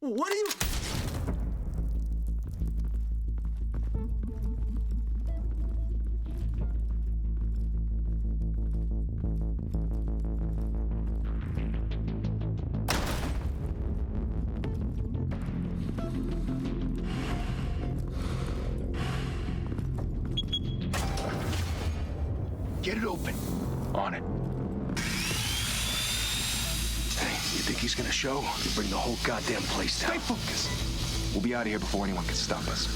What are you... Get it open. On it. Hey, you think he's gonna show? You bring the whole goddamn place down. Stay focused. We'll be out of here before anyone can stop us.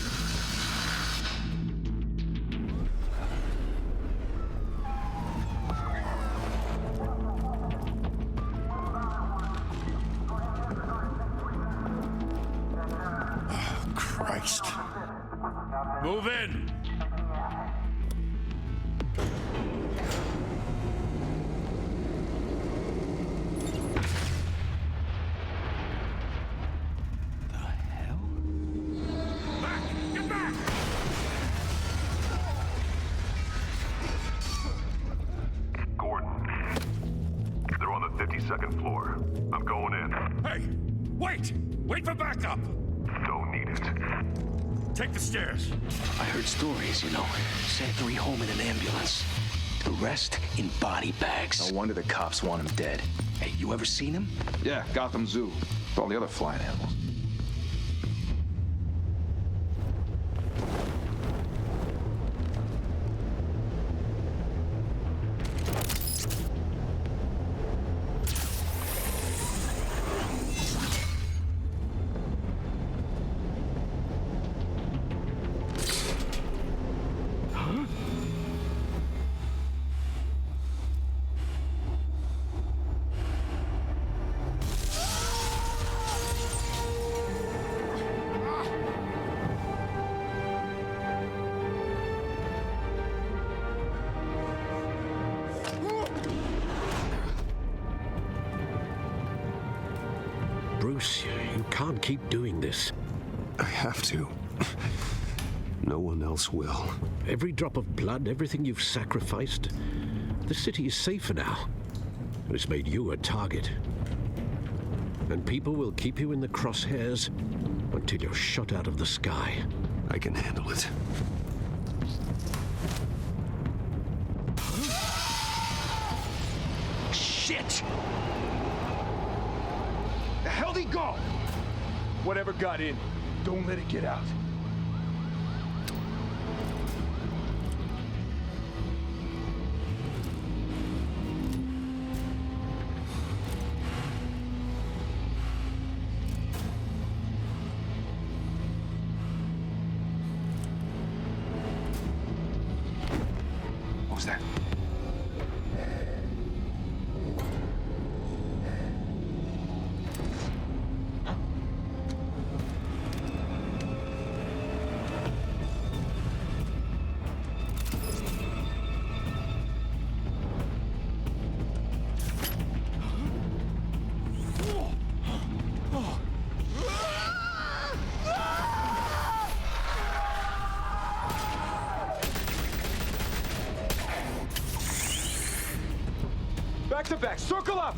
Oh, Christ. Move in! Second floor. I'm going in. Hey! Wait! Wait for backup! Don't need it. Take the stairs. I heard stories, you know. Sent 3 home in an ambulance. The rest in body bags. No wonder the cops want him dead. Hey, you ever seen him? Yeah, Gotham Zoo. With all the other flying animals. Bruce, you can't keep doing this. I have to. No one else will. Every drop of blood, everything you've sacrificed. The city is safer now. It's made you a target. And people will keep you in the crosshairs until you're shot out of the sky. I can handle it. Shit! The hell'd he go? Whatever got in, don't let it get out. What was that? Back to back, circle up!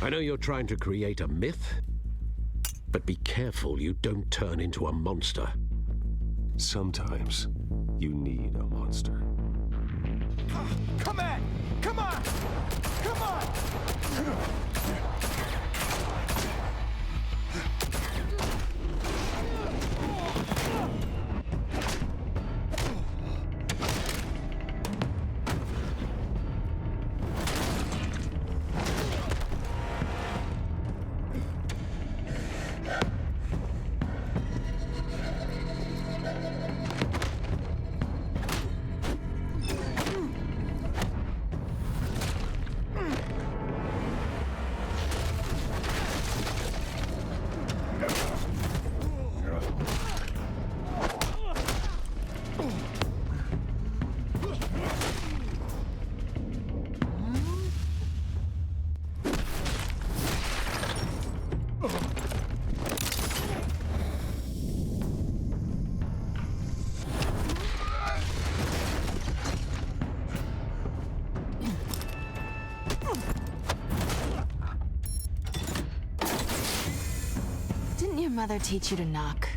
I know you're trying to create a myth, but be careful you don't turn into a monster. Sometimes you need a monster. Come on! Come on! Come on! Didn't your mother teach you to knock?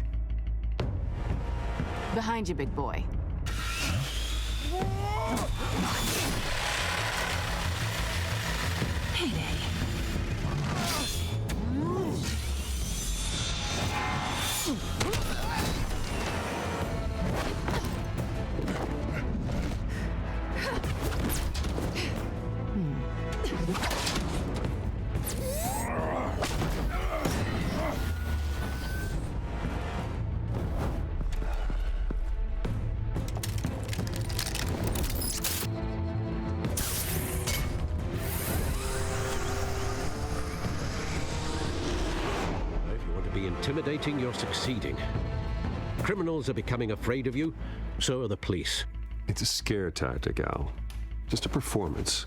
Behind you, big boy. Payday. Intimidating, you're succeeding. Criminals are becoming afraid of you, so are the police. It's a scare tactic, Al. Just a performance.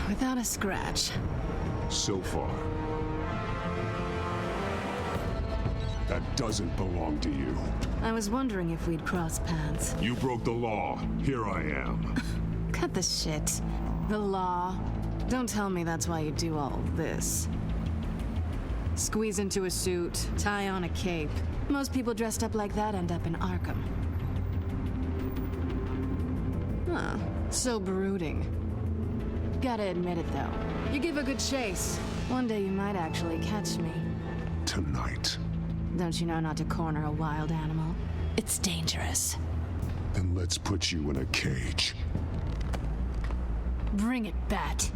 Without a scratch. So far. That doesn't belong to you. I was wondering if we'd cross paths. You broke the law. Here I am. Cut the shit. The law. Don't tell me that's why you do all this. Squeeze into a suit, tie on a cape. Most people dressed up like that end up in Arkham. Huh. So brooding. Gotta admit it, though. You give a good chase. One day you might actually catch me. Tonight. Don't you know not to corner a wild animal? It's dangerous. Then let's put you in a cage. Bring it, Bat.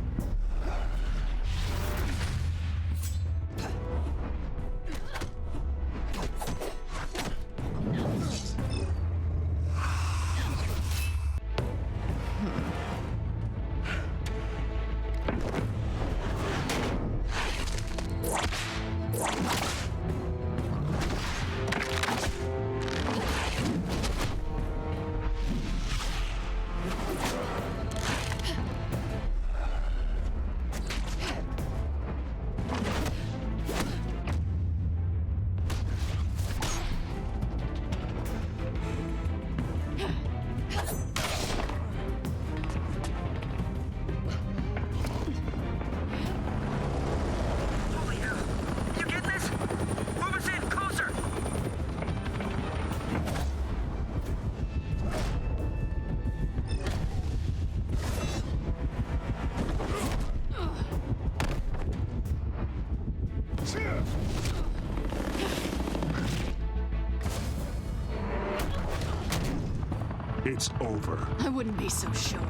It's over. I wouldn't be so sure.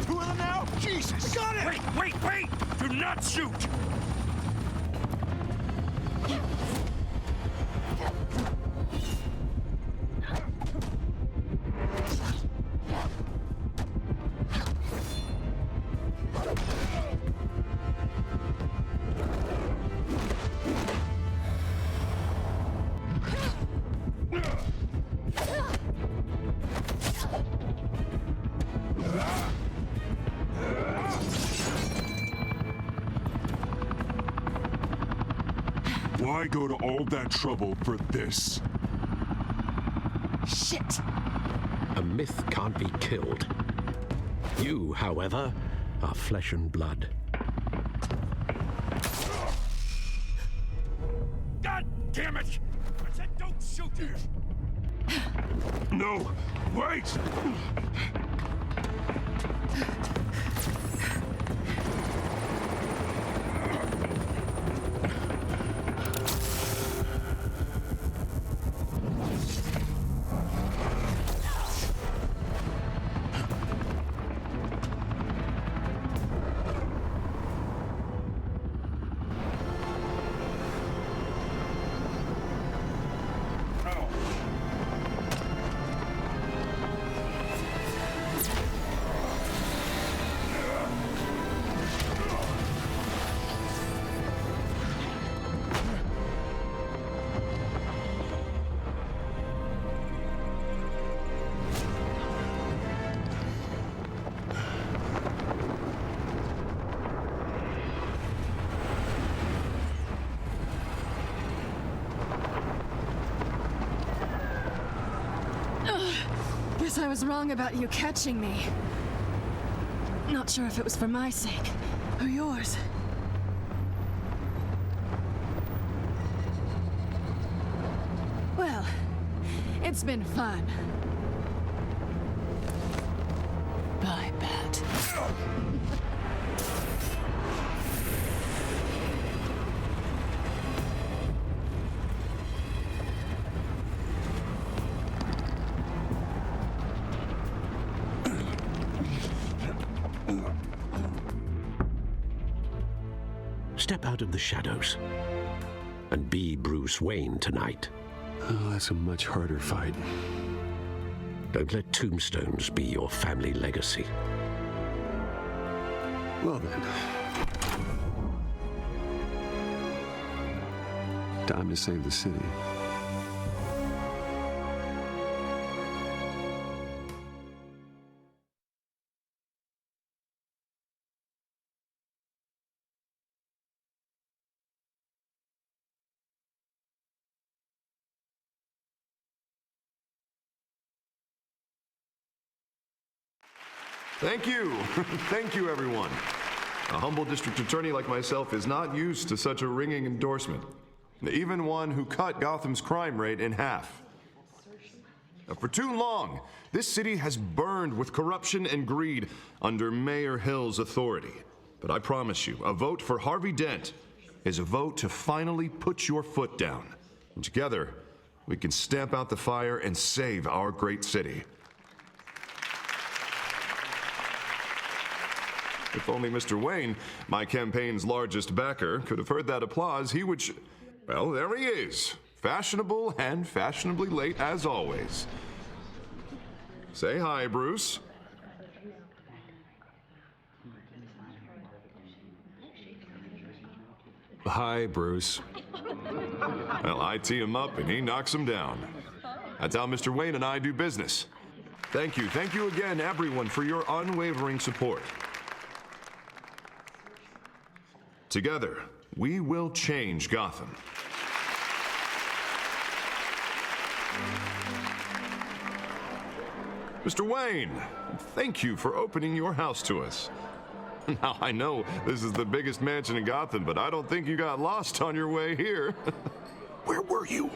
Two of them now? Jesus! Got it! Wait! Do not shoot! Why go to all that trouble for this? Shit! A myth can't be killed. You, however, are flesh and blood. God damn it! I said don't shoot you! No, wait! Guess I was wrong about you catching me. Not sure if it was for my sake or yours. Well, it's been fun. Bye, Bat. Step out of the shadows and be Bruce Wayne tonight. Oh, that's a much harder fight. Don't let tombstones be your family legacy. Well then. Time to save the city. Thank you. Thank you, everyone. A humble district attorney like myself is not used to such a ringing endorsement. Even one who cut Gotham's crime rate in half. For too long, this city has burned with corruption and greed under Mayor Hill's authority. But I promise you, a vote for Harvey Dent is a vote to finally put your foot down. And together, we can stamp out the fire and save our great city. If only Mr. Wayne, my campaign's largest backer, could have heard that applause, he would well, there he is. Fashionable and fashionably late as always. Say hi, Bruce. Hi, Bruce. Well, I tee him up and he knocks him down. That's how Mr. Wayne and I do business. Thank you again, everyone, for your unwavering support. Together, we will change Gotham. Mr. Wayne, thank you for opening your house to us. Now, I know this is the biggest mansion in Gotham, but I don't think you got lost on your way here. Where were you?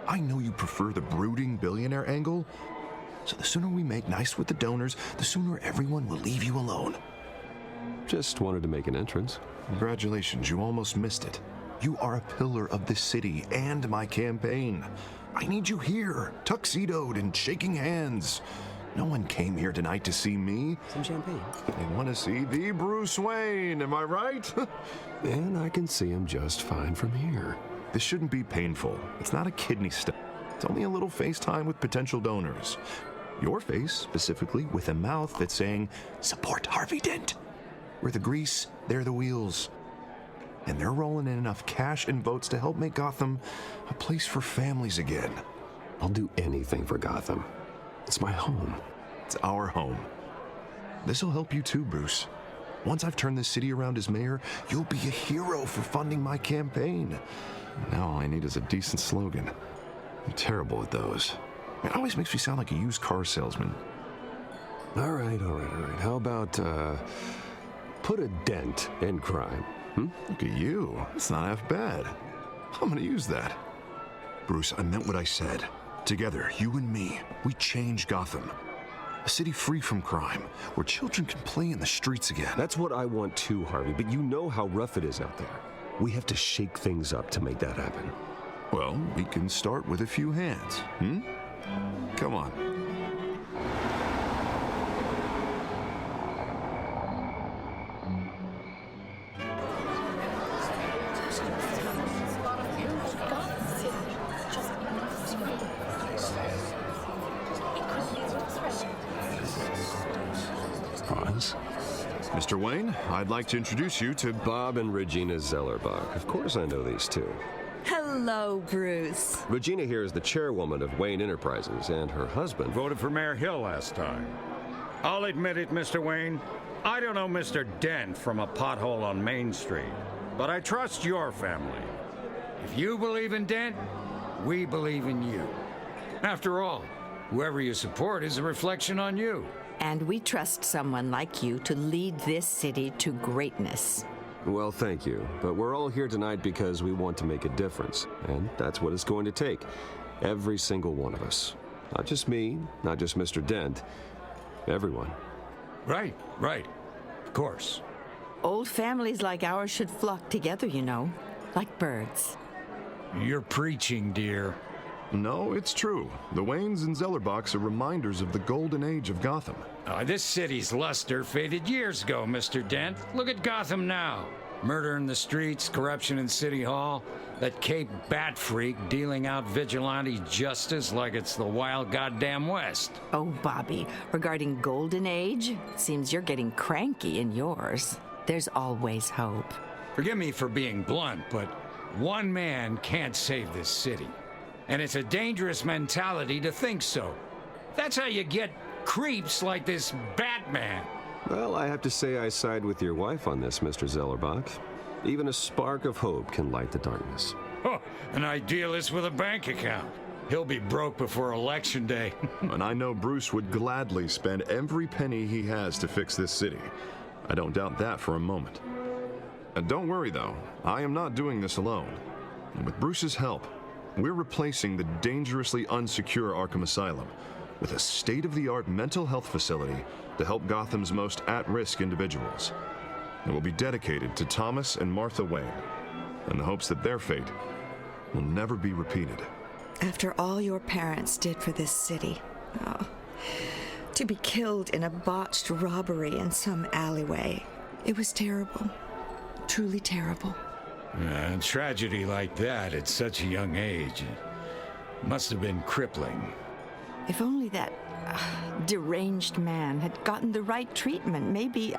I know you prefer the brooding billionaire angle, so the sooner we make nice with the donors, the sooner everyone will leave you alone. Just wanted to make an entrance. Congratulations, you almost missed it. You are a pillar of this city and my campaign. I need you here, tuxedoed and shaking hands. No one came here tonight to see me. Some champagne. They want to see the Bruce Wayne, am I right? And I can see him just fine from here. This shouldn't be painful. It's not a kidney stone. It's only a little FaceTime with potential donors. Your face, specifically, with a mouth that's saying, support Harvey Dent. We're the grease, they're the wheels. And they're rolling in enough cash and votes to help make Gotham a place for families again. I'll do anything for Gotham. It's my home. It's our home. This'll help you too, Bruce. Once I've turned this city around as mayor, you'll be a hero for funding my campaign. Now all I need is a decent slogan. I'm terrible at those. It always makes me sound like a used car salesman. All right. How about, put a dent in crime? Look at you. That's not half bad. I'm gonna use that. Bruce, I meant what I said. Together, you and me, we change Gotham. A city free from crime, where children can play in the streets again. That's what I want too, Harvey, but you know how rough it is out there. We have to shake things up to make that happen. Well, we can start with a few hands, Come on. Hans? Mr. Wayne, I'd like to introduce you to Bob and Regina Zellerbach. Of course I know these two. Hello, Bruce. Regina here is the chairwoman of Wayne Enterprises, and her husband Voted for Mayor Hill last time. I'll admit it, Mr. Wayne. I don't know Mr. Dent from a pothole on Main Street, but I trust your family. If you believe in Dent, we believe in you. After all, whoever you support is a reflection on you. And we trust someone like you to lead this city to greatness. Well, thank you. But we're all here tonight because we want to make a difference. And that's what it's going to take. Every single one of us. Not just me, not just Mr. Dent. Everyone. Right. Of course. Old families like ours should flock together, you know, like birds. You're preaching, dear. No, it's true. The Waynes and Zellerbachs are reminders of the golden age of Gotham. This city's luster faded years ago, Mr. Dent. Look at Gotham now. Murder in the streets, corruption in City Hall, that Cape Bat freak dealing out vigilante justice like it's the wild goddamn West. Oh, Bobby, regarding Golden Age, it seems you're getting cranky in yours. There's always hope. Forgive me for being blunt, but one man can't save this city. And it's a dangerous mentality to think so. That's how you get creeps like this Batman. Well, I have to say I side with your wife on this, Mr. Zellerbach. Even a spark of hope can light the darkness. Oh, an idealist with a bank account. He'll be broke before Election Day. And I know Bruce would gladly spend every penny he has to fix this city. I don't doubt that for a moment. And don't worry, though. I am not doing this alone. And with Bruce's help, we're replacing the dangerously unsecure Arkham Asylum with a state-of-the-art mental health facility to help Gotham's most at-risk individuals. It will be dedicated to Thomas and Martha Wayne, in the hopes that their fate will never be repeated. After all your parents did for this city, to be killed in a botched robbery in some alleyway, it was terrible. Truly terrible. A tragedy like that at such a young age must have been crippling. If only that deranged man had gotten the right treatment, maybe...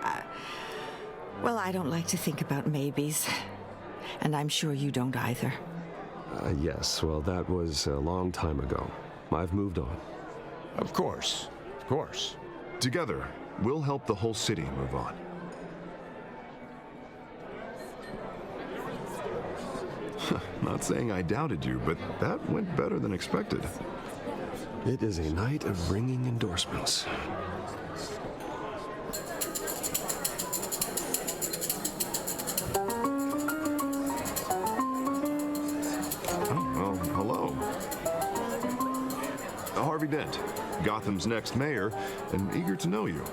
well, I don't like to think about maybes. And I'm sure you don't either. Yes, well, that was a long time ago. I've moved on. Of course. Together, we'll help the whole city move on. Not saying I doubted you, but that went better than expected. It is a night of ringing endorsements. Oh, well, hello. Harvey Dent, Gotham's next mayor, and eager to know you.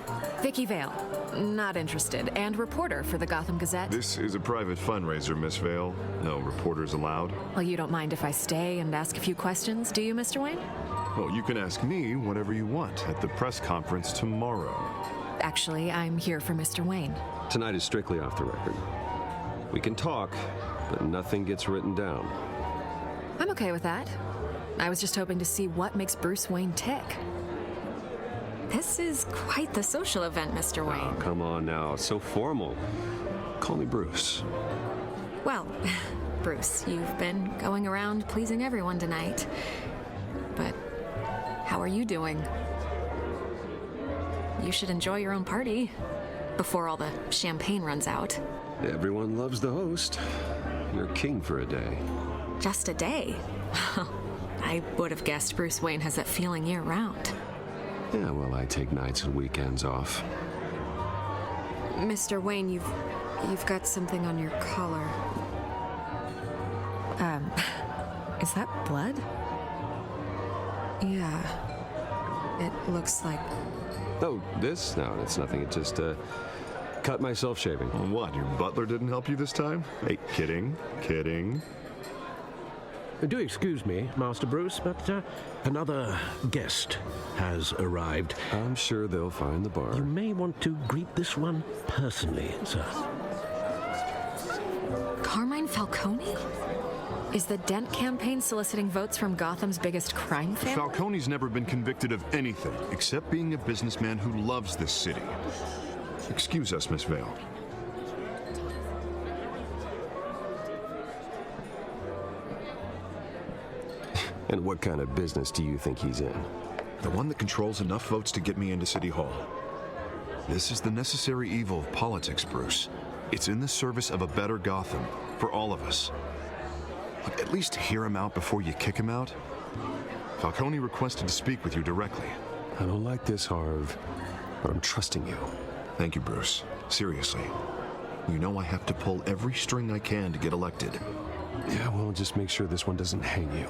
Vicky Vale, not interested, and reporter for the Gotham Gazette. This is a private fundraiser, Miss Vale. No reporters allowed. Well, you don't mind if I stay and ask a few questions, do you, Mr. Wayne? Well, you can ask me whatever you want at the press conference tomorrow. Actually, I'm here for Mr. Wayne. Tonight is strictly off the record. We can talk, but nothing gets written down. I'm okay with that. I was just hoping to see what makes Bruce Wayne tick. This is quite the social event, Mr. Wayne. Oh, come on now. It's so formal. Call me Bruce. Well, Bruce, you've been going around pleasing everyone tonight. But how are you doing? You should enjoy your own party before all the champagne runs out. Everyone loves the host. You're king for a day. just a day. I would have guessed Bruce Wayne has that feeling year-round. Yeah, well, I take nights and weekends off. Mr. Wayne, you've got something on your collar. Is that blood? Yeah. It looks like... Oh, this? No, it's nothing. It just, cut myself shaving. What, your butler didn't help you this time? Hey, kidding. Do excuse me, Master Bruce, but another guest has arrived. I'm sure they'll find the bar. You may want to greet this one personally, sir. Carmine Falcone? Is the Dent campaign soliciting votes from Gotham's biggest crime family? Falcone's never been convicted of anything except being a businessman who loves this city. Excuse us, Miss Vale. And what kind of business do you think he's in? The one that controls enough votes to get me into City Hall. This is the necessary evil of politics, Bruce. It's in the service of a better Gotham, for all of us. Look, at least hear him out before you kick him out. Falcone requested to speak with you directly. I don't like this, Harv, but I'm trusting you. Thank you, Bruce. Seriously. You know I have to pull every string I can to get elected. Yeah, well, just make sure this one doesn't hang you.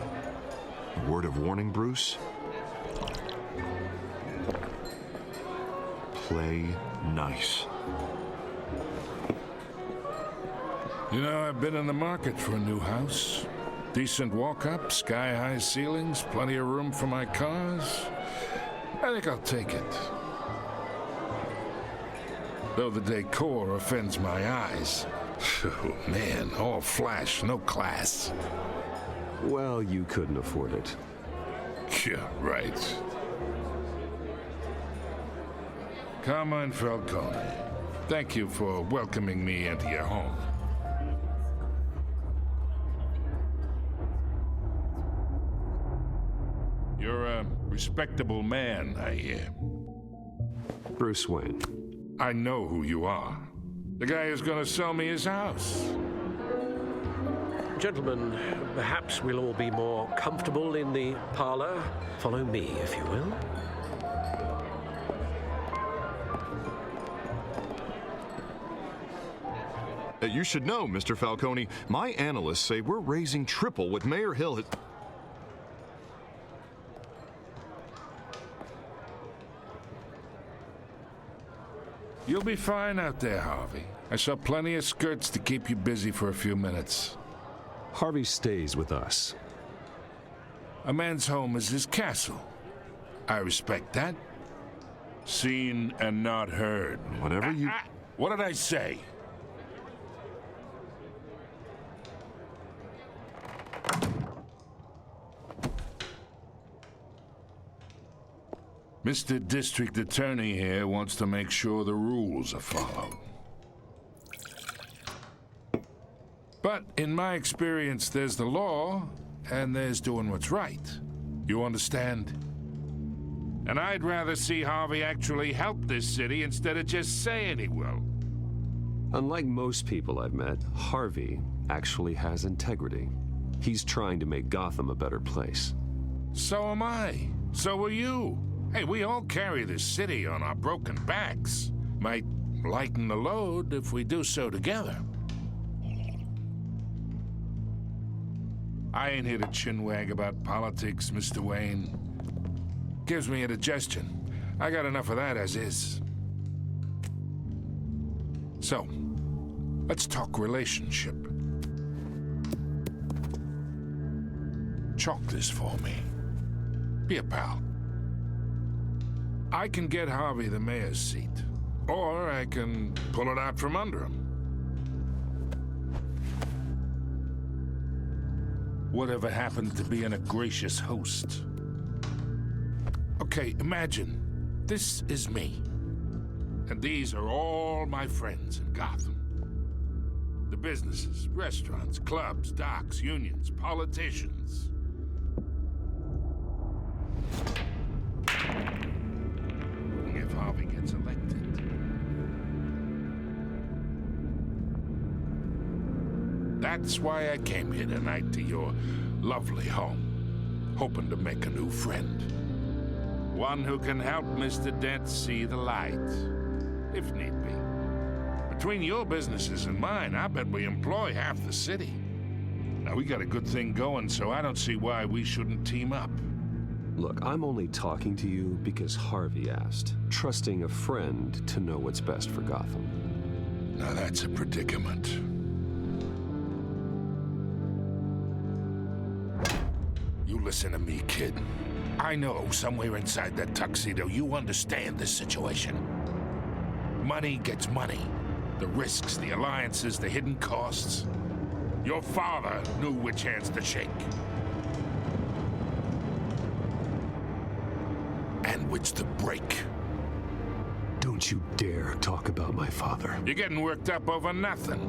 A word of warning, Bruce? Play nice. You know, I've been in the market for a new house. Decent walk-up, sky-high ceilings, plenty of room for my cars. I think I'll take it. Though the decor offends my eyes. Oh, man, all flash, no class. Well, you couldn't afford it. Yeah, right. Carmine Falcone, thank you for welcoming me into your home. You're a respectable man, I hear. Bruce Wayne. I know who you are. The guy who's gonna sell me his house. Gentlemen, perhaps we'll all be more comfortable in the parlor. Follow me, if you will. You should know, Mr. Falcone, my analysts say we're raising triple what Mayor Hill had... You'll be fine out there, Harvey. I saw plenty of skirts to keep you busy for a few minutes. Harvey stays with us. A man's home is his castle. I respect that. Seen and not heard. Whatever you... What did I say? Mr. District Attorney here wants to make sure the rules are followed. But in my experience, there's the law, and there's doing what's right. You understand? And I'd rather see Harvey actually help this city instead of just saying he will. Unlike most people I've met, Harvey actually has integrity. He's trying to make Gotham a better place. So am I. So are you. Hey, we all carry this city on our broken backs. Might lighten the load if we do so together. I ain't here to chinwag about politics, Mr. Wayne. Gives me indigestion. I got enough of that as is. So, let's talk relationship. Chalk this for me. Be a pal. I can get Harvey the mayor's seat, or I can pull it out from under him. Whatever happened to being a gracious host? Okay, imagine this is me, and these are all my friends in Gotham. The businesses, restaurants, clubs, docks, unions, politicians. If Harvey gets elected. That's why I came here tonight to your lovely home, hoping to make a new friend. One who can help Mr. Dent see the light, if need be. Between your businesses and mine, I bet we employ half the city. Now, we got a good thing going, so I don't see why we shouldn't team up. Look, I'm only talking to you because Harvey asked, trusting a friend to know what's best for Gotham. Now that's a predicament. You listen to me, kid. I know somewhere inside that tuxedo you understand this situation. Money gets money. The risks, the alliances, the hidden costs. Your father knew which hands to shake. And which to break. Don't you dare talk about my father. You're getting worked up over nothing.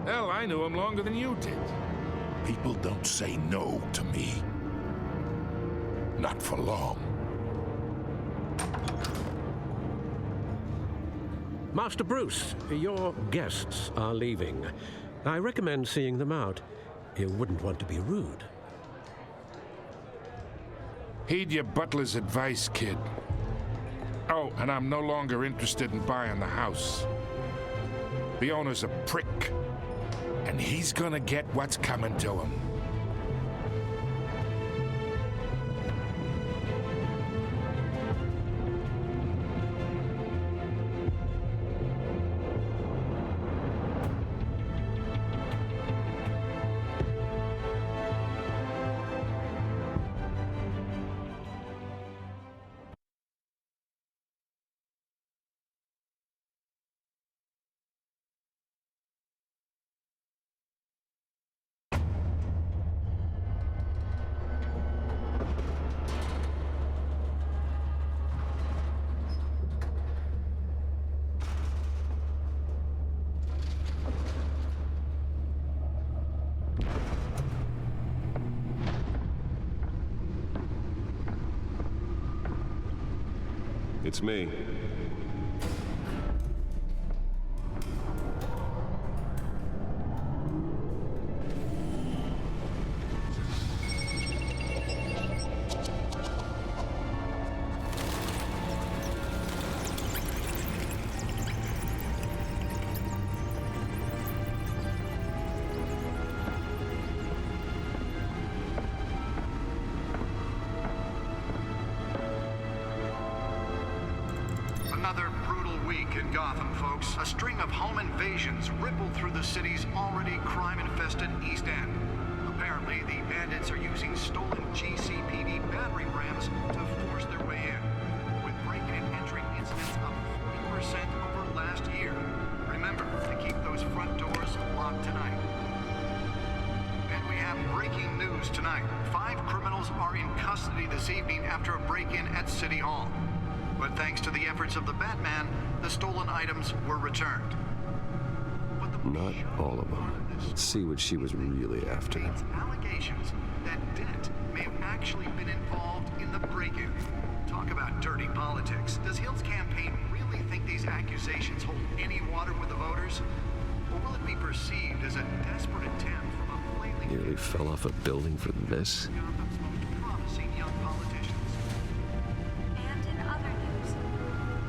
Hell, I knew him longer than you did. People don't say no to me. Not for long. Master Bruce, your guests are leaving. I recommend seeing them out. You wouldn't want to be rude. Heed your butler's advice, kid. Oh, and I'm no longer interested in buying the house. The owner's a prick, and he's gonna get what's coming to him. It's me. Another brutal week in Gotham, folks. A string of home invasions rippled through the city's already crime-infested East End. Apparently, the bandits are using stolen GCPD battering rams to force their way in, with break-in and entry incidents up 40% over last year. Remember to keep those front doors locked tonight. And we have breaking news tonight. 5 criminals are in custody this evening after a break-in at City Hall. But thanks to the efforts of the Batman, the stolen items were returned. Not all of them. Let's see what she was really after. Allegations that Dent may have actually been involved in the break-in. Talk about dirty politics. Does Hill's campaign really think these accusations hold any water with the voters? Or will it be perceived as a desperate attempt from a flailing... Nearly fell off a building for this. Gotham's most promising young politicians. And in other news,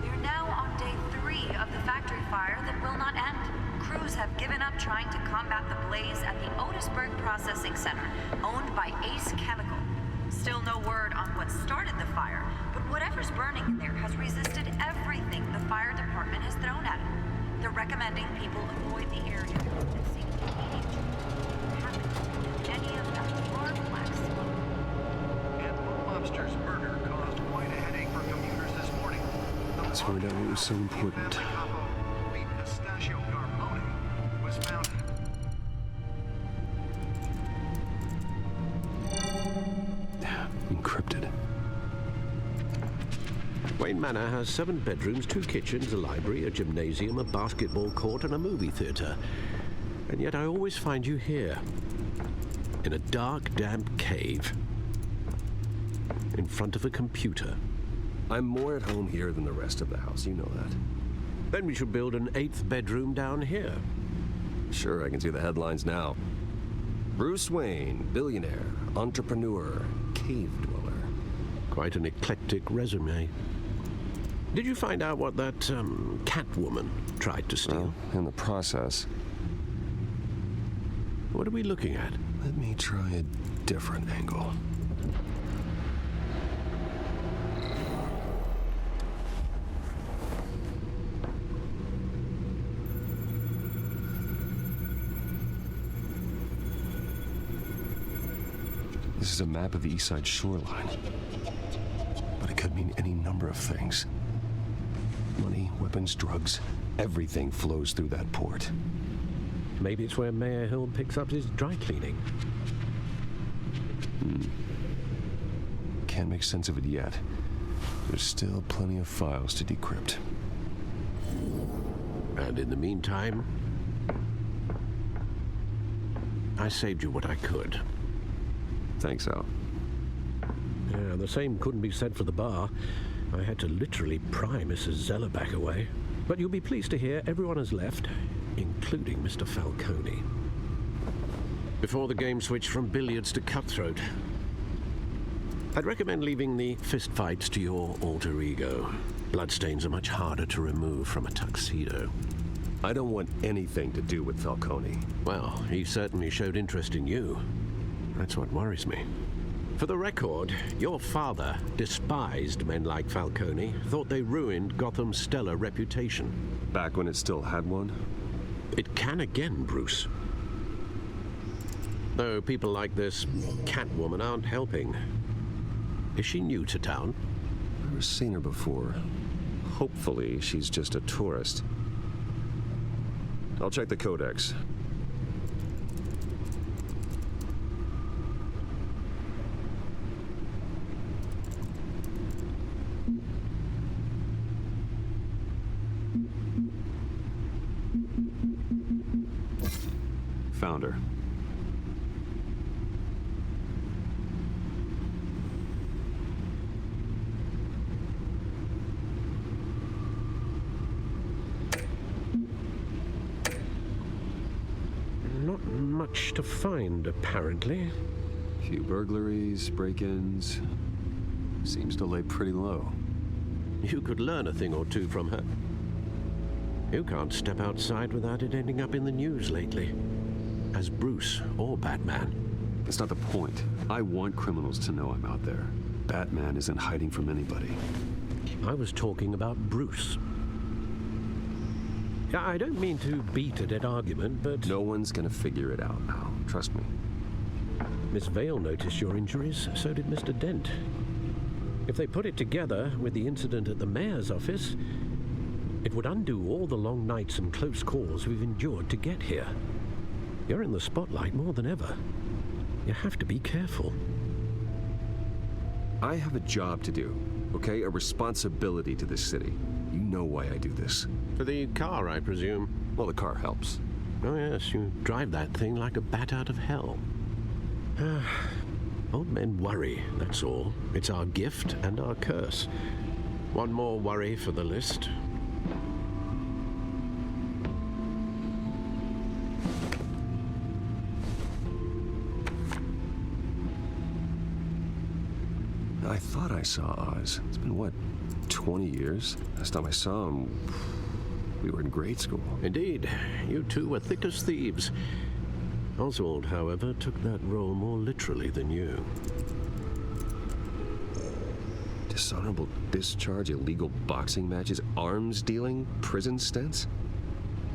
we're now on day 3 of the factory fire that will not end. Crews have given up trying to combat the blaze at the Otisburg Processing Center, owned by Ace Chemical. Still no word on what started the fire, but whatever's burning in there has resisted everything the fire department has thrown at it. They're recommending people avoid the area and seek immediate treatment. Any of that hard black smoke. And Lobster's murder caused quite a headache for commuters this morning. Let's find out what was so important. Pistachio Carbone was found. Encrypted. Wayne Manor has 7 bedrooms, 2 kitchens, a library, a gymnasium, a basketball court, and a movie theater. And yet I always find you here, in a dark, damp cave, in front of a computer. I'm more at home here than the rest of the house, you know that. Then we should build an 8th bedroom down here. Sure, I can see the headlines now. Bruce Wayne, billionaire, entrepreneur, cave dweller. Quite an eclectic resume. Did you find out what that, Catwoman tried to steal? Well, in the process. What are we looking at? Let me try a different angle. This is a map of the East Side shoreline. But it could mean any number of things. Money, weapons, drugs, everything flows through that port. Maybe it's where Mayor Hill picks up his dry cleaning. Can't make sense of it yet. There's still plenty of files to decrypt. And in the meantime, I saved you what I could. Thanks, Al. Yeah, the same couldn't be said for the bar. I had to literally pry Mrs. Zellerback away. But you'll be pleased to hear everyone has left, including Mr. Falcone. Before the game switched from billiards to cutthroat. I'd recommend leaving the fistfights to your alter ego. Bloodstains are much harder to remove from a tuxedo. I don't want anything to do with Falcone. Well, he certainly showed interest in you. That's what worries me. For the record, your father despised men like Falcone, thought they ruined Gotham's stellar reputation. Back when it still had one? It can again, Bruce. Though people like this Catwoman aren't helping. Is she new to town? I've never seen her before. Hopefully, she's just a tourist. I'll check the codex. Found her. Not much to find, apparently. Few burglaries, break-ins. Seems to lay pretty low. You could learn a thing or two from her. You can't step outside without it ending up in the news lately. As Bruce or Batman. That's not the point. I want criminals to know I'm out there. Batman isn't hiding from anybody. I was talking about Bruce. I don't mean to beat a dead argument, but... No one's gonna figure it out, Al. Trust me. Miss Vale noticed your injuries, so did Mr. Dent. If they put it together with the incident at the mayor's office, it would undo all the long nights and close calls we've endured to get here. You're in the spotlight more than ever. You have to be careful. I have a job to do, okay? A responsibility to this city. You know why I do this. For the car, I presume. Well, the car helps. Oh, yes, you drive that thing like a bat out of hell. Old men worry, that's all. It's our gift and our curse. One more worry for the list. I thought I saw Oz. It's been, what, 20 years? Last time I saw him, we were in grade school. Indeed. You two were thick as thieves. Oswald, however, took that role more literally than you. Dishonorable discharge, illegal boxing matches, arms dealing, prison stints?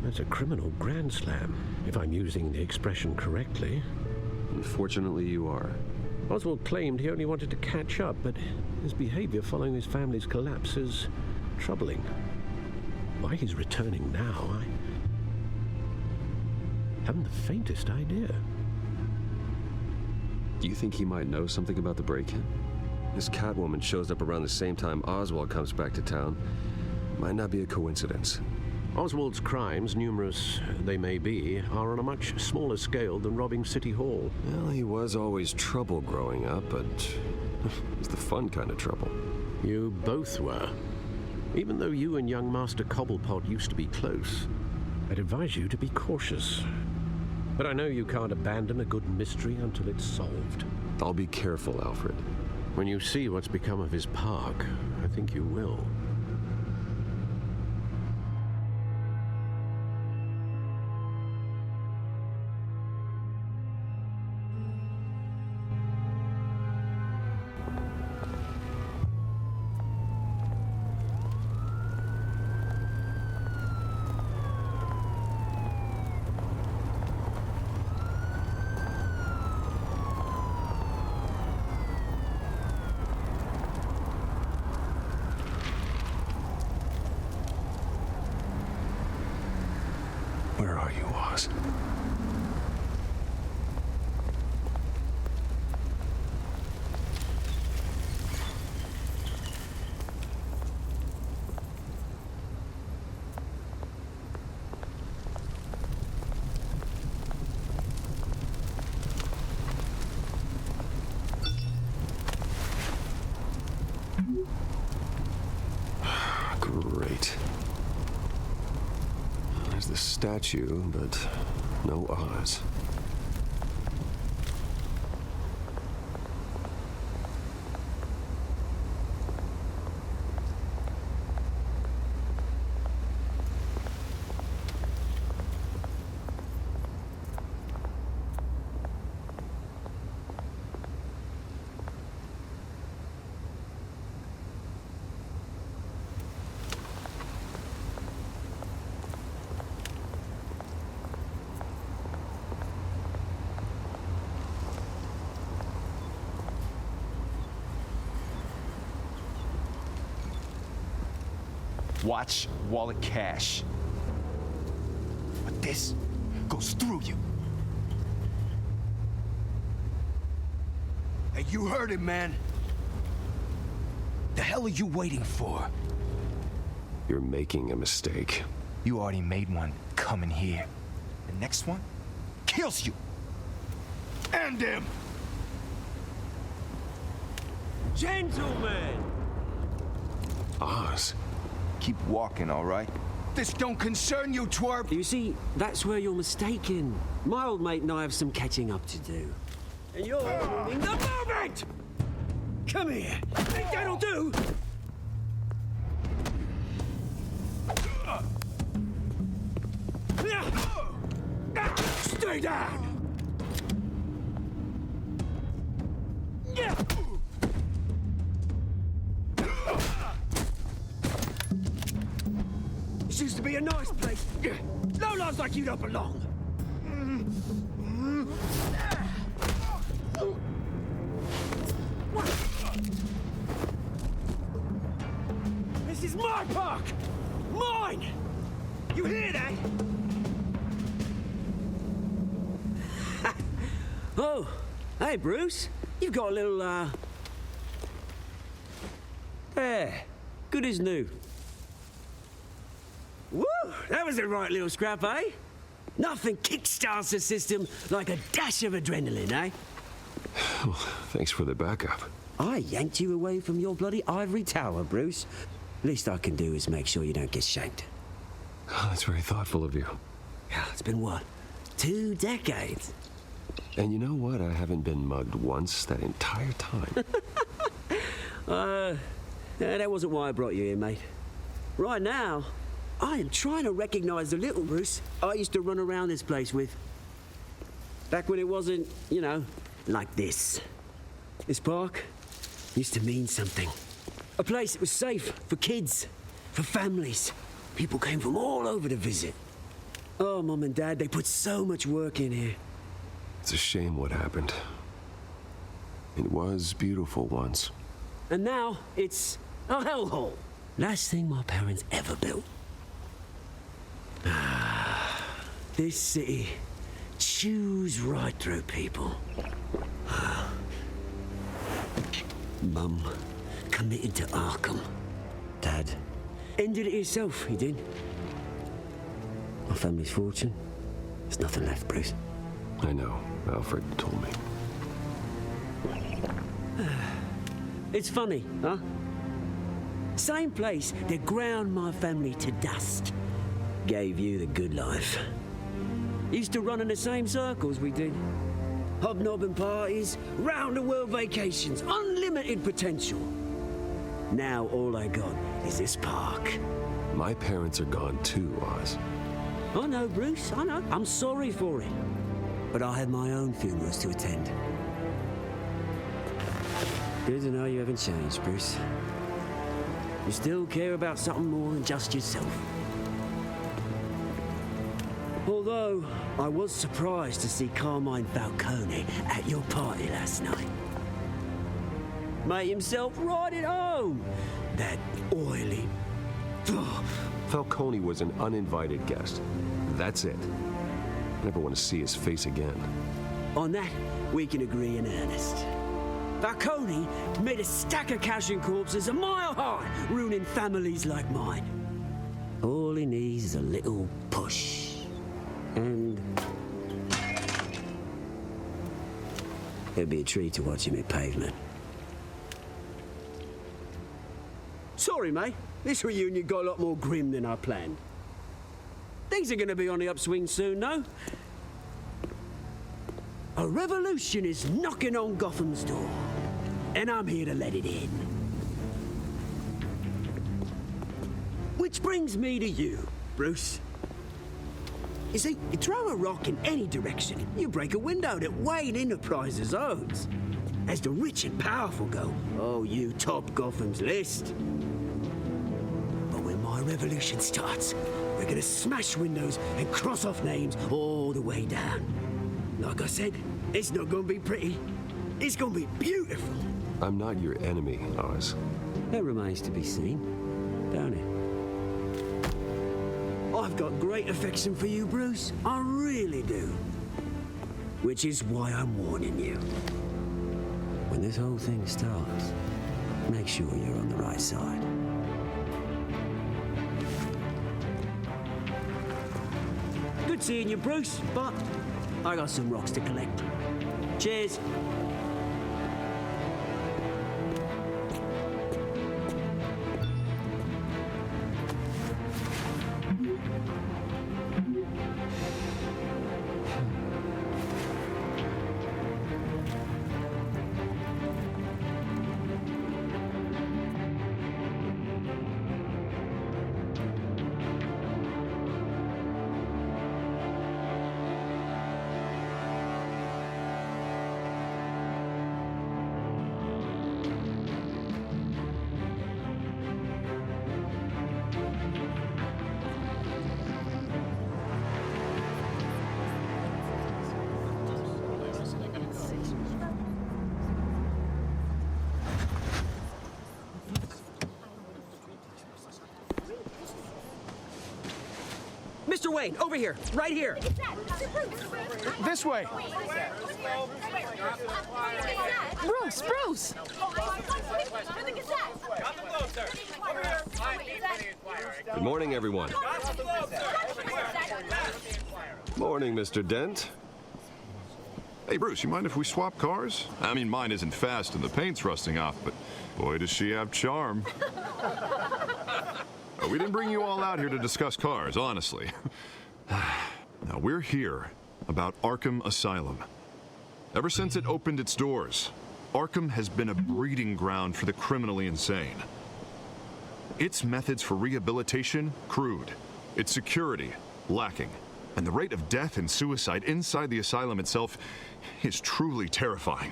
That's a criminal grand slam, if I'm using the expression correctly. Unfortunately, you are. Oswald claimed he only wanted to catch up, but his behavior following his family's collapse is troubling. Why he's returning now, I haven't the faintest idea. Do you think he might know something about the break-in? This Catwoman shows up around the same time Oswald comes back to town. Might not be a coincidence. Oswald's crimes, numerous they may be, are on a much smaller scale than robbing City Hall. Well, he was always trouble growing up, but it was the fun kind of trouble. You both were. Even though you and young Master Cobblepot used to be close. I'd advise you to be cautious. But I know you can't abandon a good mystery until it's solved. I'll be careful, Alfred. When you see what's become of his park, I think you will. Where are you, Oz? Great. There's the statue, but no Oz. Watch wallet cash. But this goes through you. Hey, you heard him, man. The hell are you waiting for? You're making a mistake. You already made one coming here. The next one kills you. And him. Gentlemen! Oz. Keep walking, all right? This don't concern you, twerp! You see, that's where you're mistaken. My old mate and I have some catching up to do. And you're ruining the moment! Come here! Think that'll do? Stay down! This used to be a nice place. No lives like you don't belong. This is my park! Mine! You hear that? Oh, hey, Bruce. You've got a little, There. Good as new. Woo! That was a right little scrap, eh? Nothing kickstarts the system like a dash of adrenaline, eh? Well, thanks for the backup. I yanked you away from your bloody ivory tower, Bruce. Least I can do is make sure you don't get shanked. Oh, that's very thoughtful of you. Yeah, it's been what? 2 decades? And you know what? I haven't been mugged once that entire time. That wasn't why I brought you here, mate. Right now, I am trying to recognize the little Bruce I used to run around this place with. Back when it wasn't, you know, like this. This park used to mean something. A place that was safe for kids, for families. People came from all over to visit. Oh, Mum and Dad, they put so much work in here. It's a shame what happened. It was beautiful once. And now, it's a hellhole. Last thing my parents ever built. This city chews right through people. Mum committed to Arkham. Dad ended it himself, he did. My family's fortune, there's nothing left, Bruce. I know. Alfred told me. It's funny, huh? Same place that ground my family to dust. gave you the good life. Used to run in the same circles we did. Hobnobbing parties, round-the-world vacations, unlimited potential. Now all I got is this park. My parents are gone too, Oz. I know, Bruce, I know. I'm sorry for it. But I have my own funerals to attend. Good to know you haven't changed, Bruce. You still care about something more than just yourself. Although, I was surprised to see Carmine Falcone at your party last night. Made himself right at home. That oily... Falcone was an uninvited guest. That's it. I never want to see his face again. On that, we can agree in earnest. Falcone made a stack of cash and corpses a mile high, ruining families like mine. All he needs is a little push. And... it'd be a treat to watch him hit pavement. Sorry, mate. This reunion got a lot more grim than I planned. Things are gonna be on the upswing soon, though. A revolution is knocking on Gotham's door, and I'm here to let it in. Which brings me to you, Bruce. You see, you throw a rock in any direction, you break a window that Wayne Enterprises owns. As the rich and powerful go, oh, you top Gotham's list. But when my revolution starts, we're gonna smash windows and cross off names all the way down. Like I said, it's not gonna be pretty. It's gonna be beautiful. I'm not your enemy, Oz. That remains to be seen, don't it? I've got great affection for you, Bruce. I really do. Which is why I'm warning you. When this whole thing starts, make sure you're on the right side. Good seeing you, Bruce, but I got some rocks to collect. Cheers. Mr. Wayne, over here, right here. This way. Bruce, Bruce! Good morning, everyone. Morning, Mr. Dent. Hey, Bruce, you mind if we swap cars? I mean, mine isn't fast and the paint's rusting off, but boy, does she have charm. We didn't bring you all out here to discuss cars, honestly. Now, we're here about Arkham Asylum. Ever since it opened its doors, Arkham has been a breeding ground for the criminally insane. Its methods for rehabilitation, crude. Its security, lacking. And the rate of death and suicide inside the asylum itself is truly terrifying.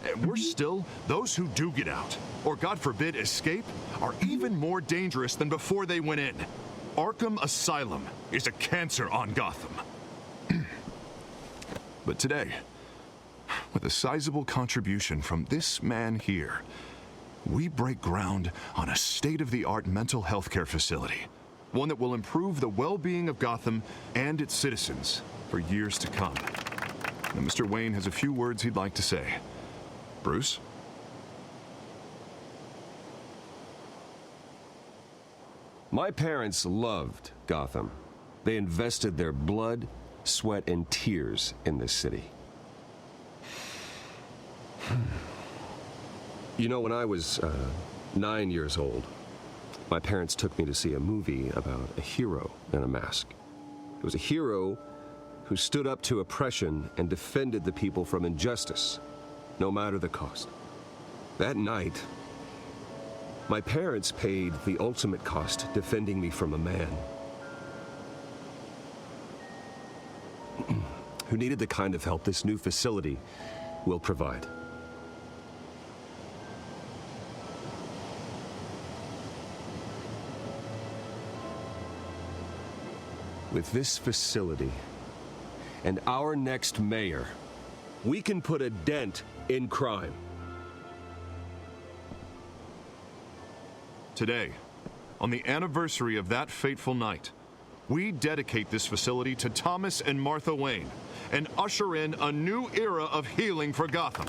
And worse still, those who do get out, or God forbid escape, are even more dangerous than before they went in. Arkham Asylum is a cancer on Gotham. But today, with a sizable contribution from this man here, we break ground on a state-of-the-art mental health care facility. One that will improve the well-being of Gotham and its citizens for years to come. Now, Mr. Wayne has a few words he'd like to say. Bruce? My parents loved Gotham. They invested their blood, sweat, and tears in this city. You know, when I was 9 years old, My parents took me to see a movie about a hero in a mask. It was a hero who stood up to oppression and defended the people from injustice, no matter the cost. That night, my parents paid the ultimate cost defending me from a man who needed the kind of help this new facility will provide. With this facility and our next mayor, we can put a dent in crime. Today, on the anniversary of that fateful night, we dedicate this facility to Thomas and Martha Wayne and usher in a new era of healing for Gotham.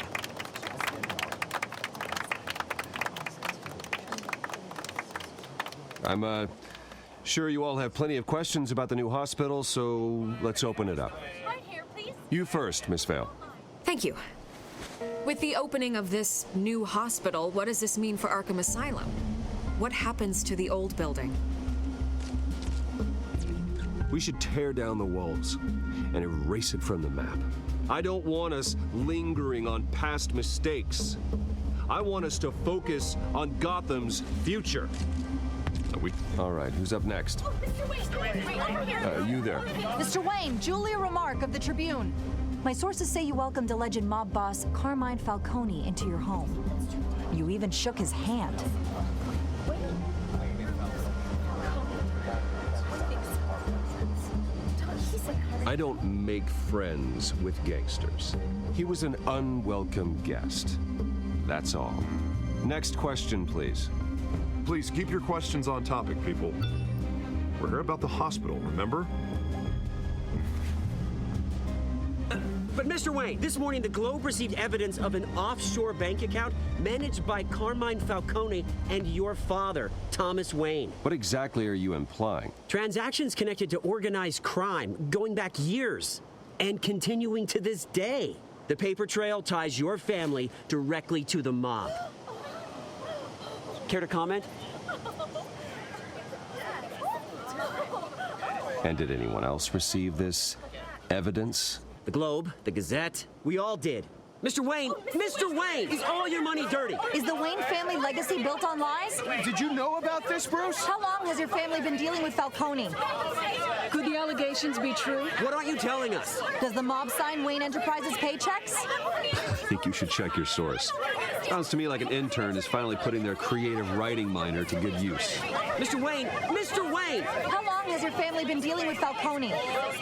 I'm sure you all have plenty of questions about the new hospital, so let's open it up. You first, Miss Vale. Thank you. With the opening of this new hospital, what does this mean for Arkham Asylum? What happens to the old building? We should tear down the walls and erase it from the map. I don't want us lingering on past mistakes. I want us to focus on Gotham's future. All right, who's up next? You there. Mr. Wayne, Julia Remark of the Tribune. My sources say you welcomed alleged mob boss Carmine Falcone into your home. You even shook his hand. I don't make friends with gangsters. He was an unwelcome guest. That's all. Next question, please. Please keep your questions on topic, people. We're here about the hospital, remember? But Mr. Wayne, this morning the Globe received evidence of an offshore bank account managed by Carmine Falcone and your father, Thomas Wayne. What exactly are you implying? Transactions connected to organized crime going back years and continuing to this day. The paper trail ties your family directly to the mob. Care to comment? And did anyone else receive this evidence? The Globe, the Gazette, we all did. Mr. Wayne, is all your money dirty? Is the Wayne family legacy built on lies? Did you know about this, Bruce? How long has your family been dealing with Falcone? Could the allegations be true? What aren't you telling us? Does the mob sign Wayne Enterprises paychecks? I think you should check your source. Sounds to me like an intern is finally putting their creative writing minor to good use. Mr. Wayne! How long has your family been dealing with Falcone?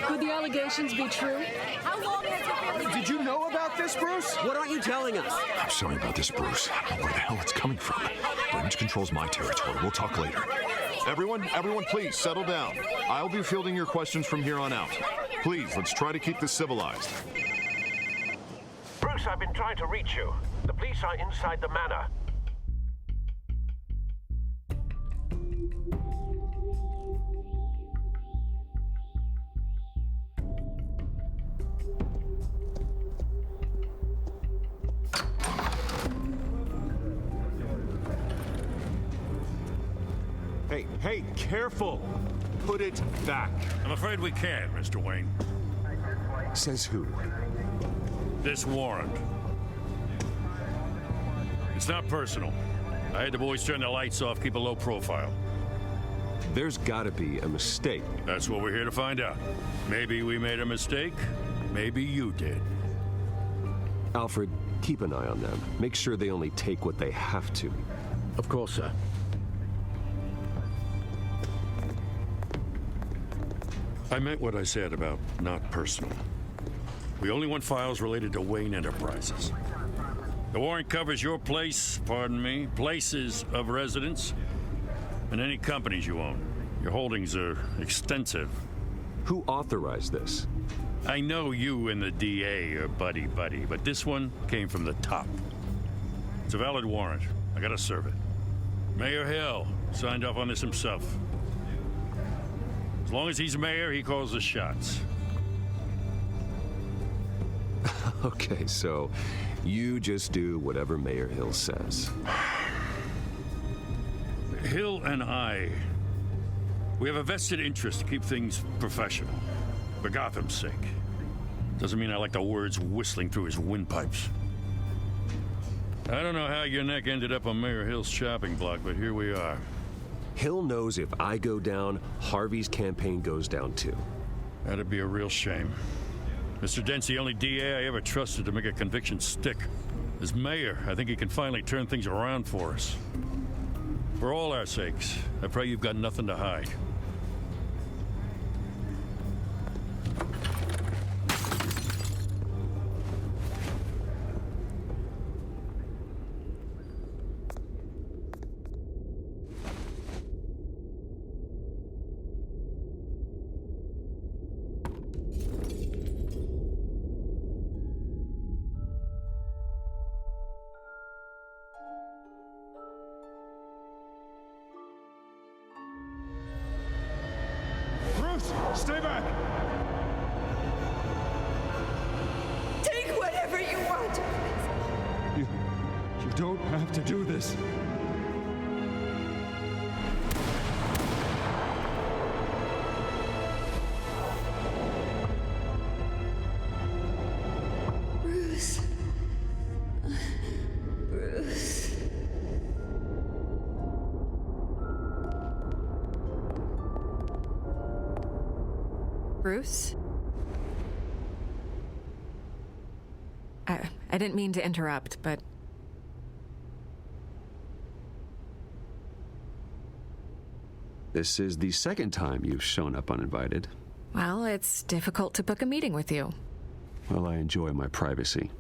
Could the allegations be true? How long has your family... Did you know about this, Bruce? What aren't you telling us? I'm sorry about this, Bruce. I don't know where the hell it's coming from. Damage control's my territory. We'll talk later. Everyone, please settle down. I'll be fielding your questions from here on out. Please, let's try to keep this civilized. Bruce, I've been trying to reach you. The police are inside the manor. Hey, careful! Put it back. I'm afraid we can't, Mr. Wayne. Says who? This warrant. It's not personal. I had the boys turn the lights off, keep a low profile. There's gotta be a mistake. That's what we're here to find out. Maybe we made a mistake. Maybe you did. Alfred, keep an eye on them. Make sure they only take what they have to. Of course, sir. I meant what I said about not personal. We only want files related to Wayne Enterprises. The warrant covers your places of residence, and any companies you own. Your holdings are extensive. Who authorized this? I know you and the DA are buddy-buddy, but this one came from the top. It's a valid warrant. I gotta serve it. Mayor Hill signed off on this himself. As long as he's mayor, he calls the shots. Okay, so you just do whatever Mayor Hill says. Hill and I, we have a vested interest to keep things professional, for Gotham's sake. Doesn't mean I like the words whistling through his windpipes. I don't know how your neck ended up on Mayor Hill's shopping block, but here we are. Hill knows if I go down, Harvey's campaign goes down too. That'd be a real shame. Mr. Dent's the only DA I ever trusted to make a conviction stick. As mayor, I think he can finally turn things around for us. For all our sakes, I pray you've got nothing to hide. Stay back! Take whatever you want. You don't have to do this. Bruce. Bruce. Bruce? I didn't mean to interrupt, but... This is the second time you've shown up uninvited. Well, it's difficult to book a meeting with you. Well, I enjoy my privacy.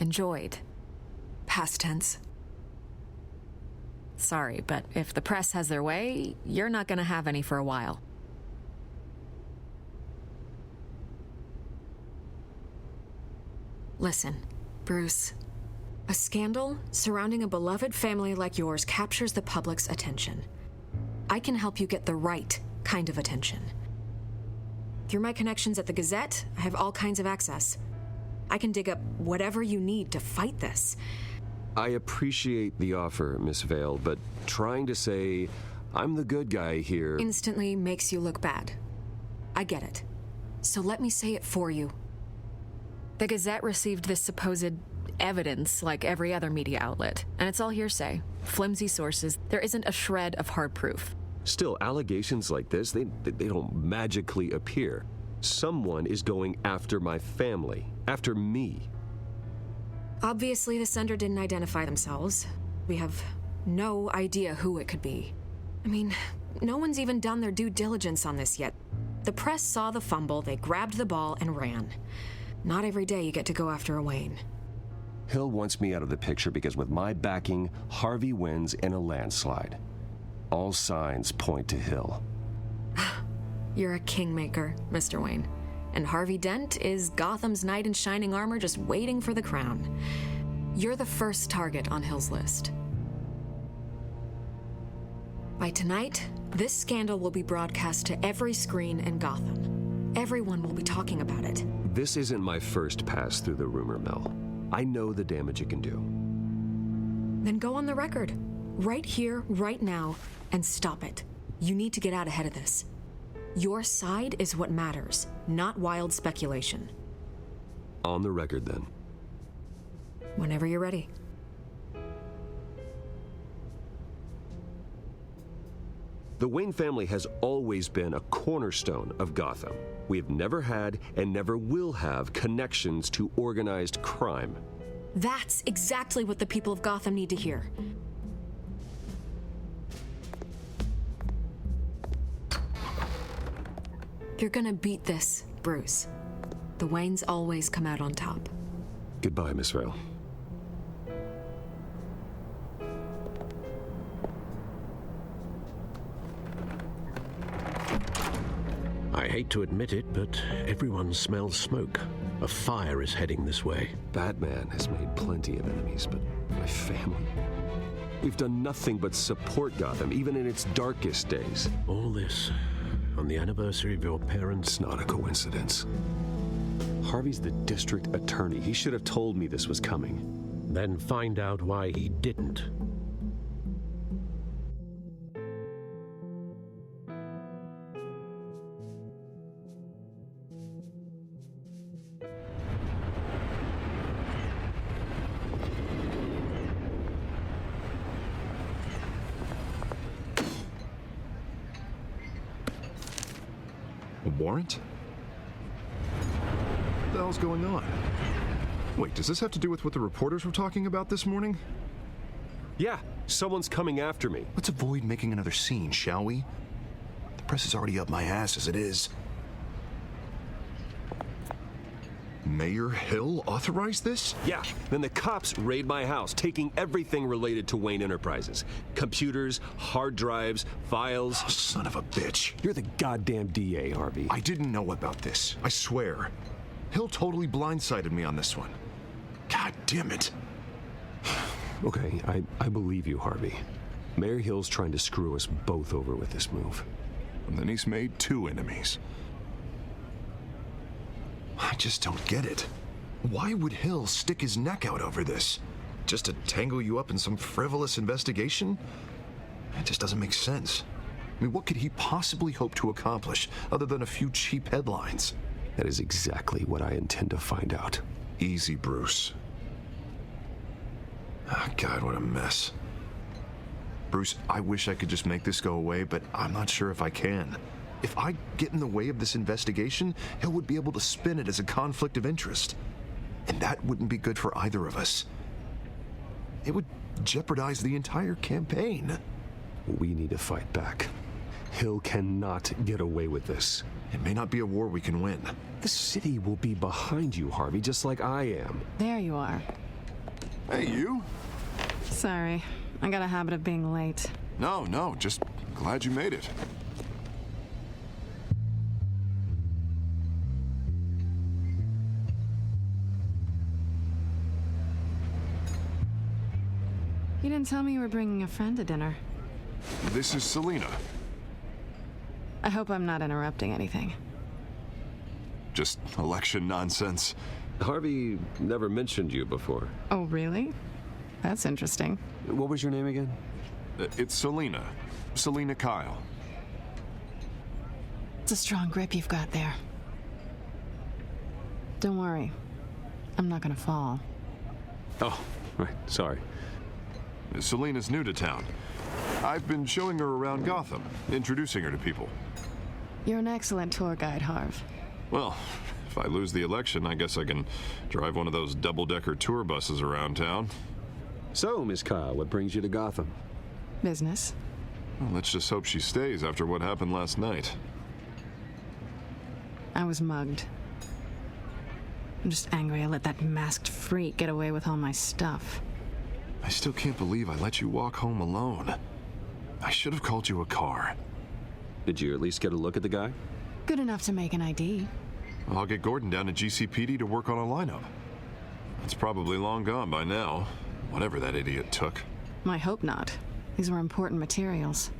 Enjoyed. Past tense. Sorry, but if the press has their way, you're not gonna have any for a while. Listen, Bruce. A scandal surrounding a beloved family like yours captures the public's attention. I can help you get the right kind of attention. Through my connections at the Gazette, I have all kinds of access. I can dig up whatever you need to fight this. I appreciate the offer, Miss Vale, but trying to say I'm the good guy here instantly makes you look bad. I get it. So let me say it for you. The Gazette received this supposed evidence like every other media outlet, and it's all hearsay, flimsy sources. There isn't a shred of hard proof. Still, allegations like this, they don't magically appear. Someone is going after my family, after me. Obviously, the sender didn't identify themselves. We have no idea who it could be. I mean, no one's even done their due diligence on this yet. The press saw the fumble, they grabbed the ball and ran. Not every day you get to go after a Wayne. Hill wants me out of the picture because with my backing, Harvey wins in a landslide. All signs point to Hill. You're a kingmaker, Mr. Wayne. And Harvey Dent is Gotham's knight in shining armor just waiting for the crown. You're the first target on Hill's list. By tonight, this scandal will be broadcast to every screen in Gotham. Everyone will be talking about it. This isn't my first pass through the rumor mill. I know the damage it can do. Then go on the record. Right here, right now, and stop it. You need to get out ahead of this. Your side is what matters, not wild speculation. On the record, then. Whenever you're ready. The Wayne family has always been a cornerstone of Gotham. We have never had and never will have connections to organized crime. That's exactly what the people of Gotham need to hear. You're gonna beat this, Bruce. The Waynes always come out on top. Goodbye, Miss Vale. I hate to admit it, but everyone smells smoke. A fire is heading this way. Batman has made plenty of enemies, but my family? We've done nothing but support Gotham, even in its darkest days. All this on the anniversary of your parents'... It's not a coincidence. Harvey's the district attorney. He should have told me this was coming. Then find out why he didn't. warrant? What the hell's going on? Wait, does this have to do with what the reporters were talking about this morning? Yeah, someone's coming after me. Let's avoid making another scene, shall we? The press is already up my ass as it is. Mayor Hill authorized this? Yeah, then the cops raid my house, taking everything related to Wayne Enterprises. Computers, hard drives, files. Oh, son of a bitch. You're the goddamn DA, Harvey. I didn't know about this, I swear. Hill totally blindsided me on this one. God damn it. Okay, I believe you, Harvey. Mayor Hill's trying to screw us both over with this move. And then he's made 2 enemies. I just don't get it. Why would Hill stick his neck out over this? Just to tangle you up in some frivolous investigation? It just doesn't make sense. I mean, what could he possibly hope to accomplish other than a few cheap headlines? That is exactly what I intend to find out. Easy, Bruce. Oh, God, what a mess. Bruce, I wish I could just make this go away, but I'm not sure if I can. If I get in the way of this investigation, Hill would be able to spin it as a conflict of interest. And that wouldn't be good for either of us. It would jeopardize the entire campaign. We need to fight back. Hill cannot get away with this. It may not be a war we can win. The city will be behind you, Harvey, just like I am. There you are. Hey, you? Sorry, I got a habit of being late. No, just glad you made it. You didn't tell me you were bringing a friend to dinner. This is Selena. I hope I'm not interrupting anything. Just election nonsense. Harvey never mentioned you before. Oh, really? That's interesting. What was your name again? It's Selena. Selena Kyle. It's a strong grip you've got there. Don't worry. I'm not gonna fall. Oh, right. Sorry. Selena's new to town. I've been showing her around Gotham, introducing her to people. You're an excellent tour guide, Harv. Well, if I lose the election, I guess I can drive one of those double-decker tour buses around town. So, Miss Kyle, what brings you to Gotham? Business. Well, let's just hope she stays after what happened last night. I was mugged. I'm just angry I let that masked freak get away with all my stuff. I still can't believe I let you walk home alone. I should have called you a car. Did you at least get a look at the guy? Good enough to make an ID. I'll get Gordon down to GCPD to work on a lineup. It's probably long gone by now, whatever that idiot took. I hope not. These were important materials.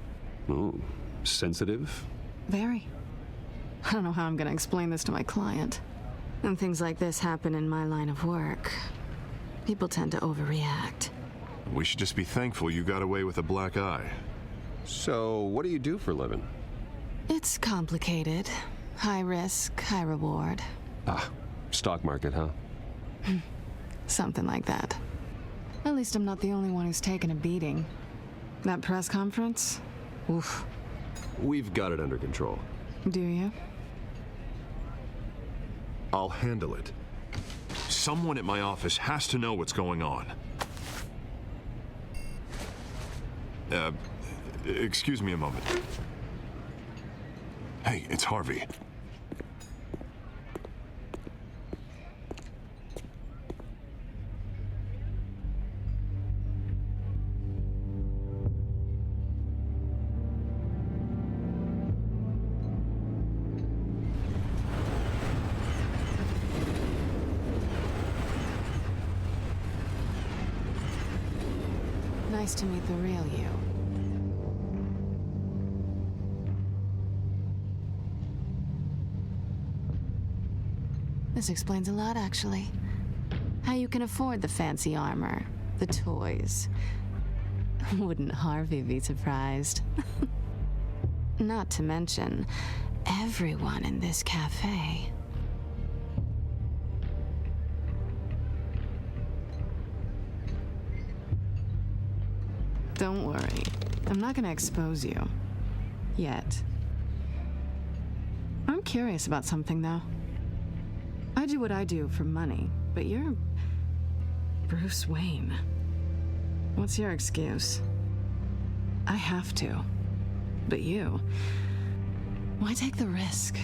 Ooh, sensitive? Very. I don't know how I'm gonna explain this to my client. When things like this happen in my line of work, people tend to overreact. We should just be thankful you got away with a black eye. So, what do you do for a living? It's complicated. High risk, high reward. Ah, stock market, huh? Something like that. At least I'm not the only one who's taken a beating. That press conference? Oof. We've got it under control. Do you? I'll handle it. Someone at my office has to know what's going on. Excuse me a moment. Hey, it's Harvey. Nice to meet the real you. This explains a lot, actually. How you can afford the fancy armor, the toys. Wouldn't Harvey be surprised? Not to mention, everyone in this cafe. Don't worry. I'm not gonna expose you. Yet. I'm curious about something, though. I do what I do for money, but you're Bruce Wayne. What's your excuse? I have to. But you, why take the risk?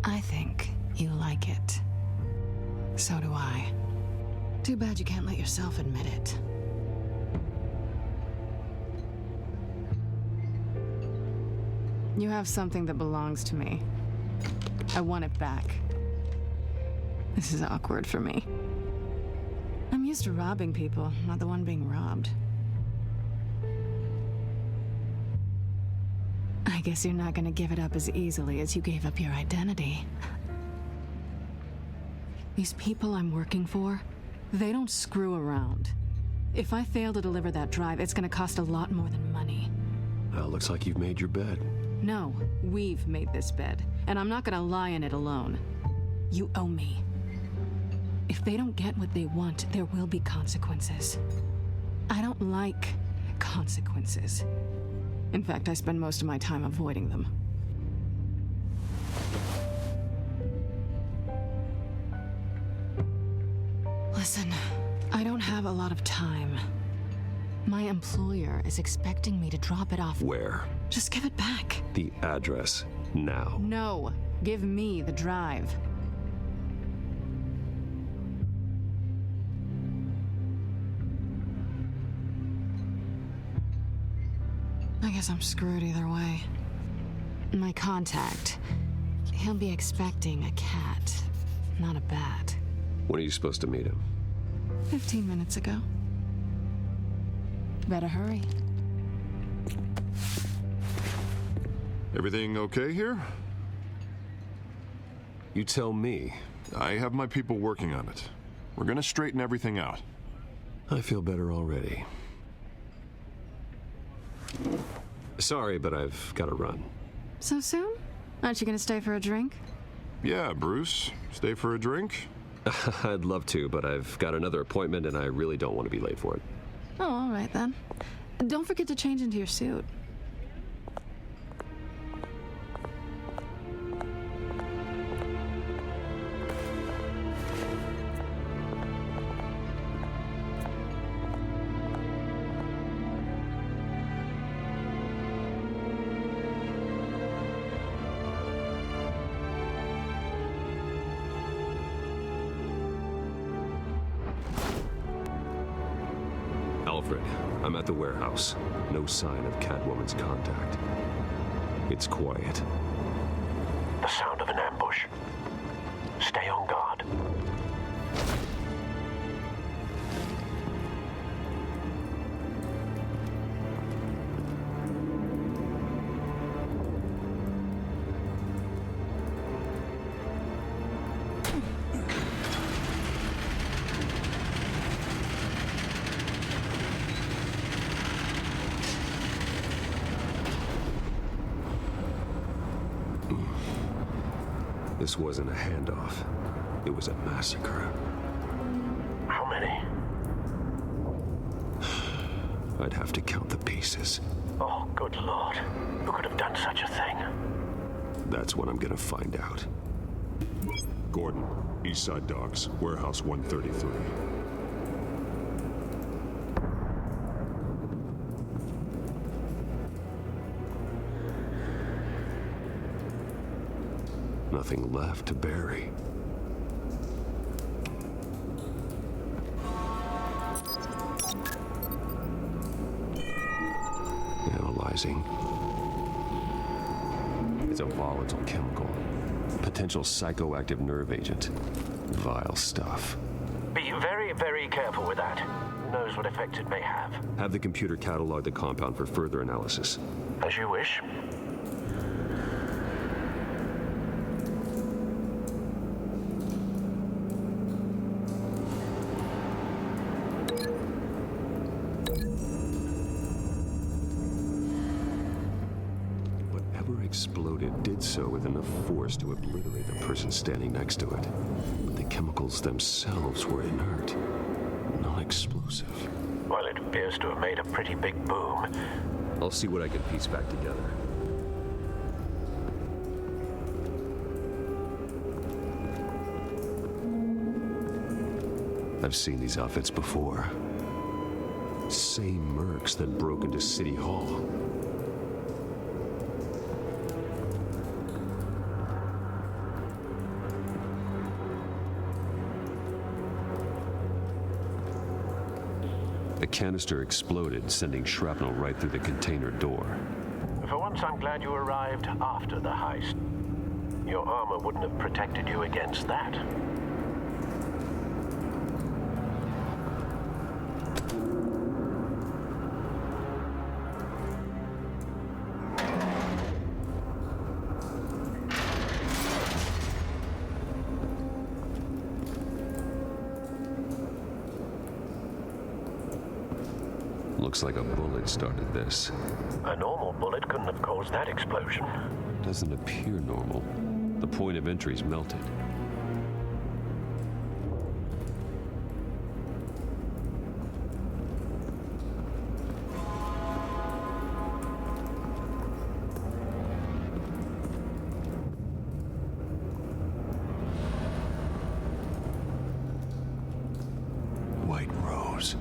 I think you like it. So do I. Too bad you can't let yourself admit it. You have something that belongs to me. I want it back. This is awkward for me. I'm used to robbing people, not the one being robbed. I guess you're not gonna give it up as easily as you gave up your identity. These people I'm working for, they don't screw around. If I fail to deliver that drive, it's gonna cost a lot more than money. Well, looks like you've made your bed. No, we've made this bed, and I'm not gonna lie in it alone. You owe me. If they don't get what they want, there will be consequences. I don't like consequences. In fact, I spend most of my time avoiding them. Listen, I don't have a lot of time. My employer is expecting me to drop it off. Where? Just give it back. The address, now. No, give me the drive. I guess I'm screwed either way. My contact, he'll be expecting a cat, not a bat. When are you supposed to meet him? 15 minutes ago. Better hurry. Everything okay here? You tell me. I have my people working on it. We're gonna straighten everything out. I feel better already. Sorry, but I've got to run. So soon? Aren't you gonna stay for a drink? Yeah, Bruce. Stay for a drink? I'd love to, but I've got another appointment and I really don't want to be late for it. Oh, all right then. Don't forget to change into your suit. Alfred, I'm at the warehouse. No sign of Catwoman's contact. It's quiet. The sound of an ambush. Stay on guard. This wasn't a handoff. It was a massacre. How many? I'd have to count the pieces. Oh, good Lord. Who could have done such a thing? That's what I'm gonna find out. Gordon, Eastside Docks, Warehouse 133. Nothing left to bury. Analyzing. It's a volatile chemical. Potential psychoactive nerve agent. Vile stuff. Be very, very careful with that. Who knows what effect it may have? Have the computer catalog the compound for further analysis. As you wish. Exploded did so with enough force to obliterate the person standing next to it. But the chemicals themselves were inert, non-explosive. Well, it appears to have made a pretty big boom. I'll see what I can piece back together. I've seen these outfits before. Same mercs that broke into City Hall. A canister exploded, sending shrapnel right through the container door. For once, I'm glad you arrived after the heist. Your armor wouldn't have protected you against that. Looks like a bullet started this. A normal bullet couldn't have caused that explosion. Doesn't appear normal. The point of entry's melted. White Rose.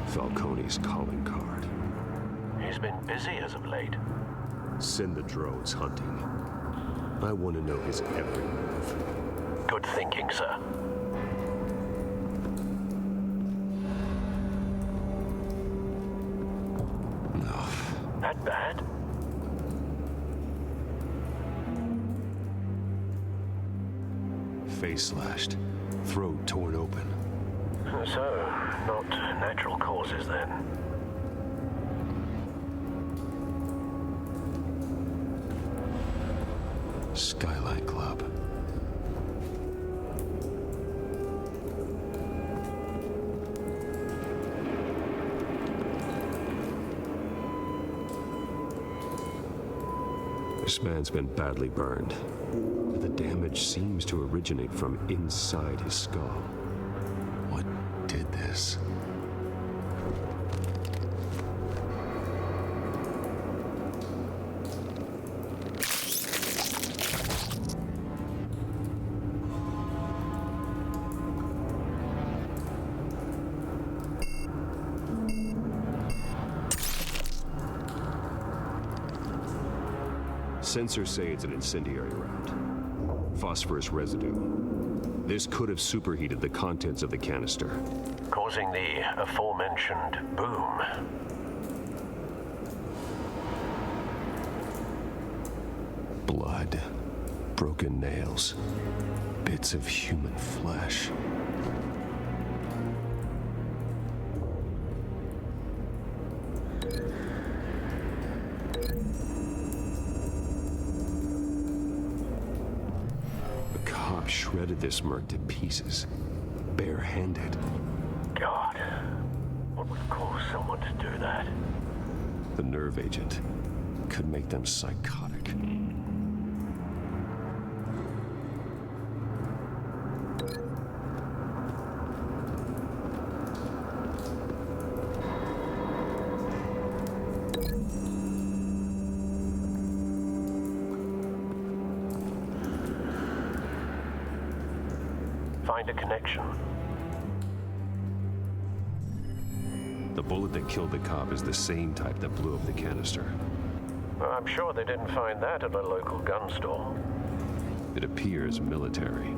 Falcone's calling card. He's been busy as of late. Send the drones hunting. I want to know his every move. Good thinking, sir. No. That bad? Face slashed. Throat torn open. So, not natural causes then. Skyline Club. This man's been badly burned. The damage seems to originate from inside his skull. What did this? Sensors say it's an incendiary round. Phosphorus residue. This could have superheated the contents of the canister, Causing the aforementioned boom. Blood, broken nails, bits of human flesh. The cop shredded this merc to pieces, barehanded. God, what would cause someone to do that? The nerve agent could make them psychotic. Find a connection. The bullet that killed the cop is the same type that blew up the canister. Well, I'm sure they didn't find that at a local gun store. It appears military.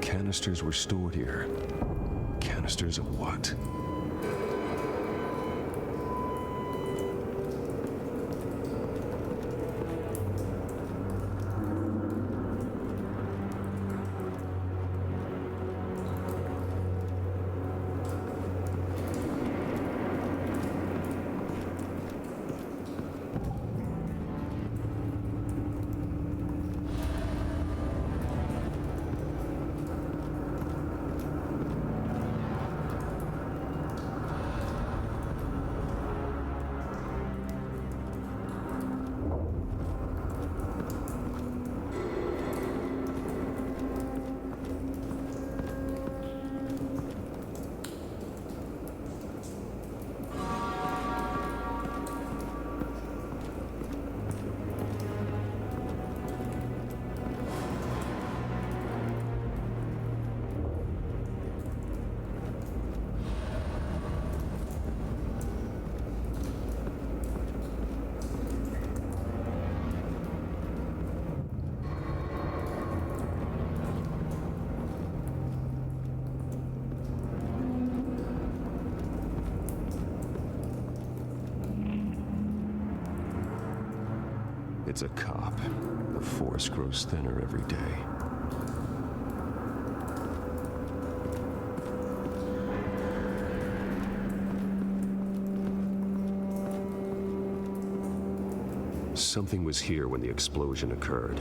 Canisters were stored here. Canisters of what? it's a cop. The force grows thinner every day. Something was here when the explosion occurred.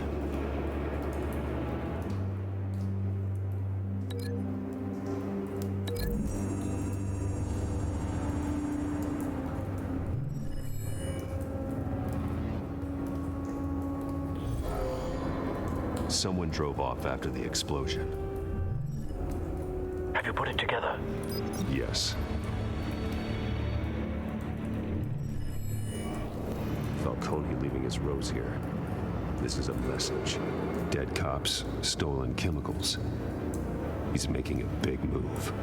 Someone drove off after the explosion. Have you put it together? Yes. Falcone leaving his rose here. This is a message. Dead cops, stolen chemicals. He's making a big move.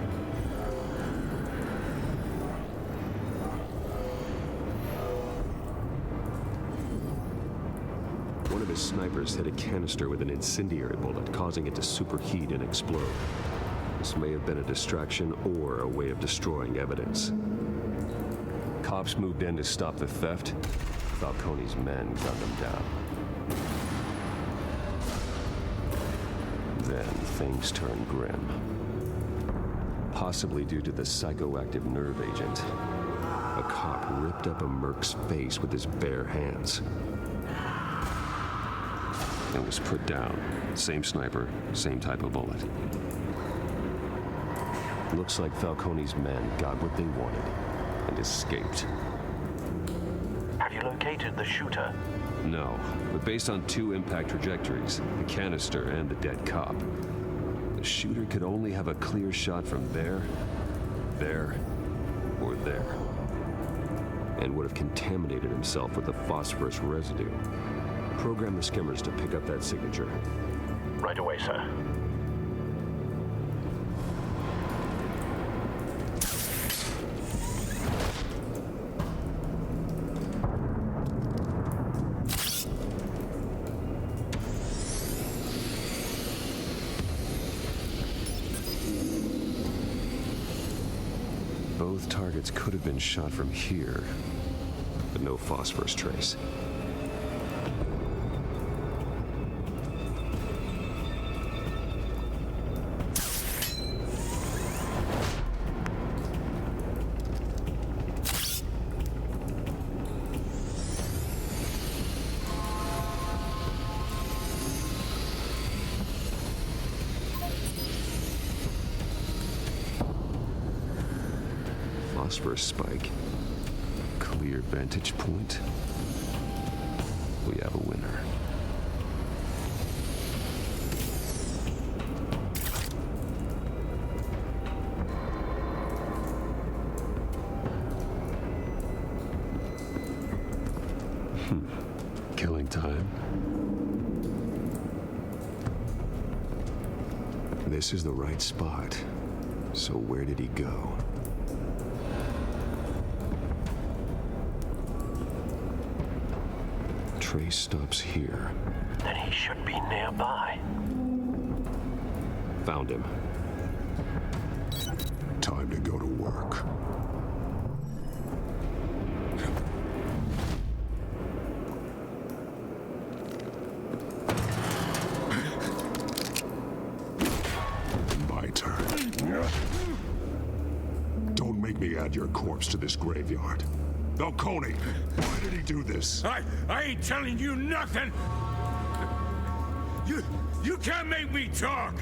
One of his snipers hit a canister with an incendiary bullet, causing it to superheat and explode. This may have been a distraction or a way of destroying evidence. Cops moved in to stop the theft. Falcone's men got them down. Then things turned grim. Possibly due to the psychoactive nerve agent. A cop ripped up a merc's face with his bare hands. And was put down. Same sniper, same type of bullet. Looks like Falcone's men got what they wanted and escaped. Have you located the shooter? No, but based on two impact trajectories, the canister and the dead cop, the shooter could only have a clear shot from there, or there, and would have contaminated himself with the phosphorus residue. Program the skimmers to pick up that signature. Right away, sir. Both targets could have been shot from here, but no phosphorus trace. Phosphorus spike. Clear vantage point. We have a winner. Killing time. This is the right spot. So where did he go? Trace stops here. Then he should be nearby. Found him. Time to go to work. My turn. Don't make me add your corpse to this graveyard. Falcone, why did he do this? I ain't telling you nothing! You can't make me talk!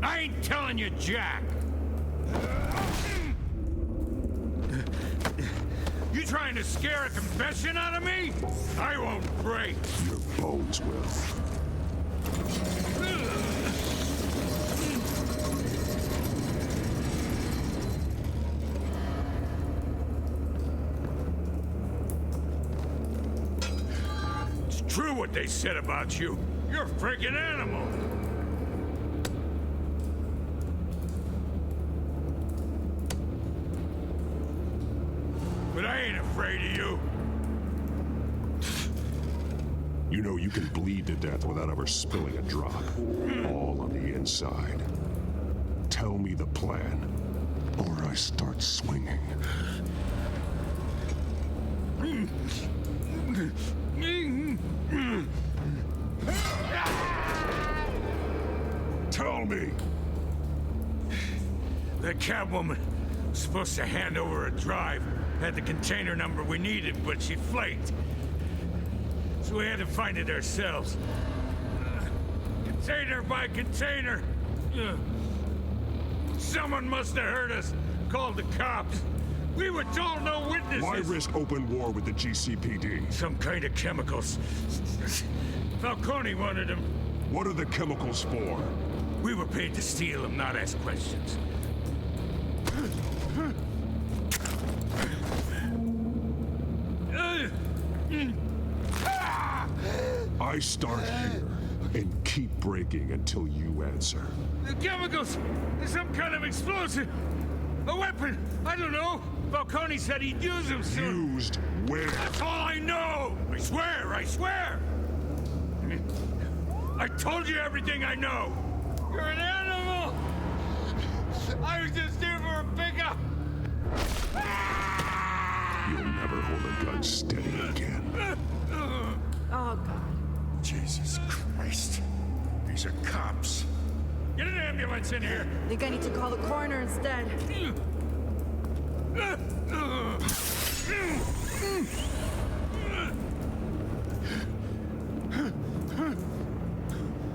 I ain't telling you, Jack! You trying to scare a confession out of me? I won't break! Your bones will. True what they said about you. You're a freaking animal. But I ain't afraid of you. You know you can bleed to death without ever spilling a drop. All on the inside. Tell me the plan. or I start swinging. Tell me. The Catwoman was supposed to hand over a drive. Had the container number we needed, but she flaked. So we had to find it ourselves. Container by container. Someone must have heard us. Called the cops. We were told no witnesses. Why risk open war with the GCPD? Some kind of chemicals. Falcone wanted them. What are the chemicals for? We were paid to steal them, not ask questions. I start here and keep breaking until you answer. The chemicals! Some kind of explosive! A weapon! I don't know! Falcone said he'd use them soon. Used where? That's all I know! I swear! I swear! I told you everything I know! You're an animal! I was just here for a pickup! You'll never hold a gun steady again. Oh, God. Jesus Christ. These are cops. Get an ambulance in here! I think I need to call the coroner instead.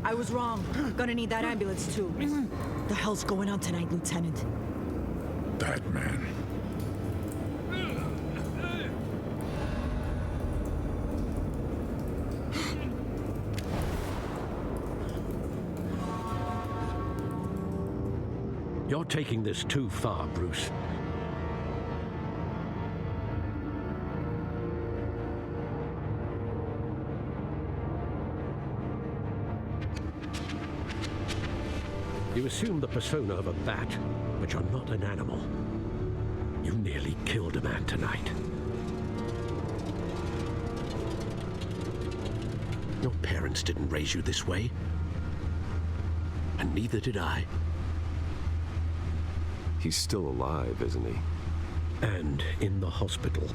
I was wrong. Gonna need that ambulance, too. The hell's going on tonight, Lieutenant? Batman. You're taking this too far, Bruce. You assume the persona of a bat, but you're not an animal. You nearly killed a man tonight. Your parents didn't raise you this way. And neither did I. He's still alive, isn't he? And in the hospital.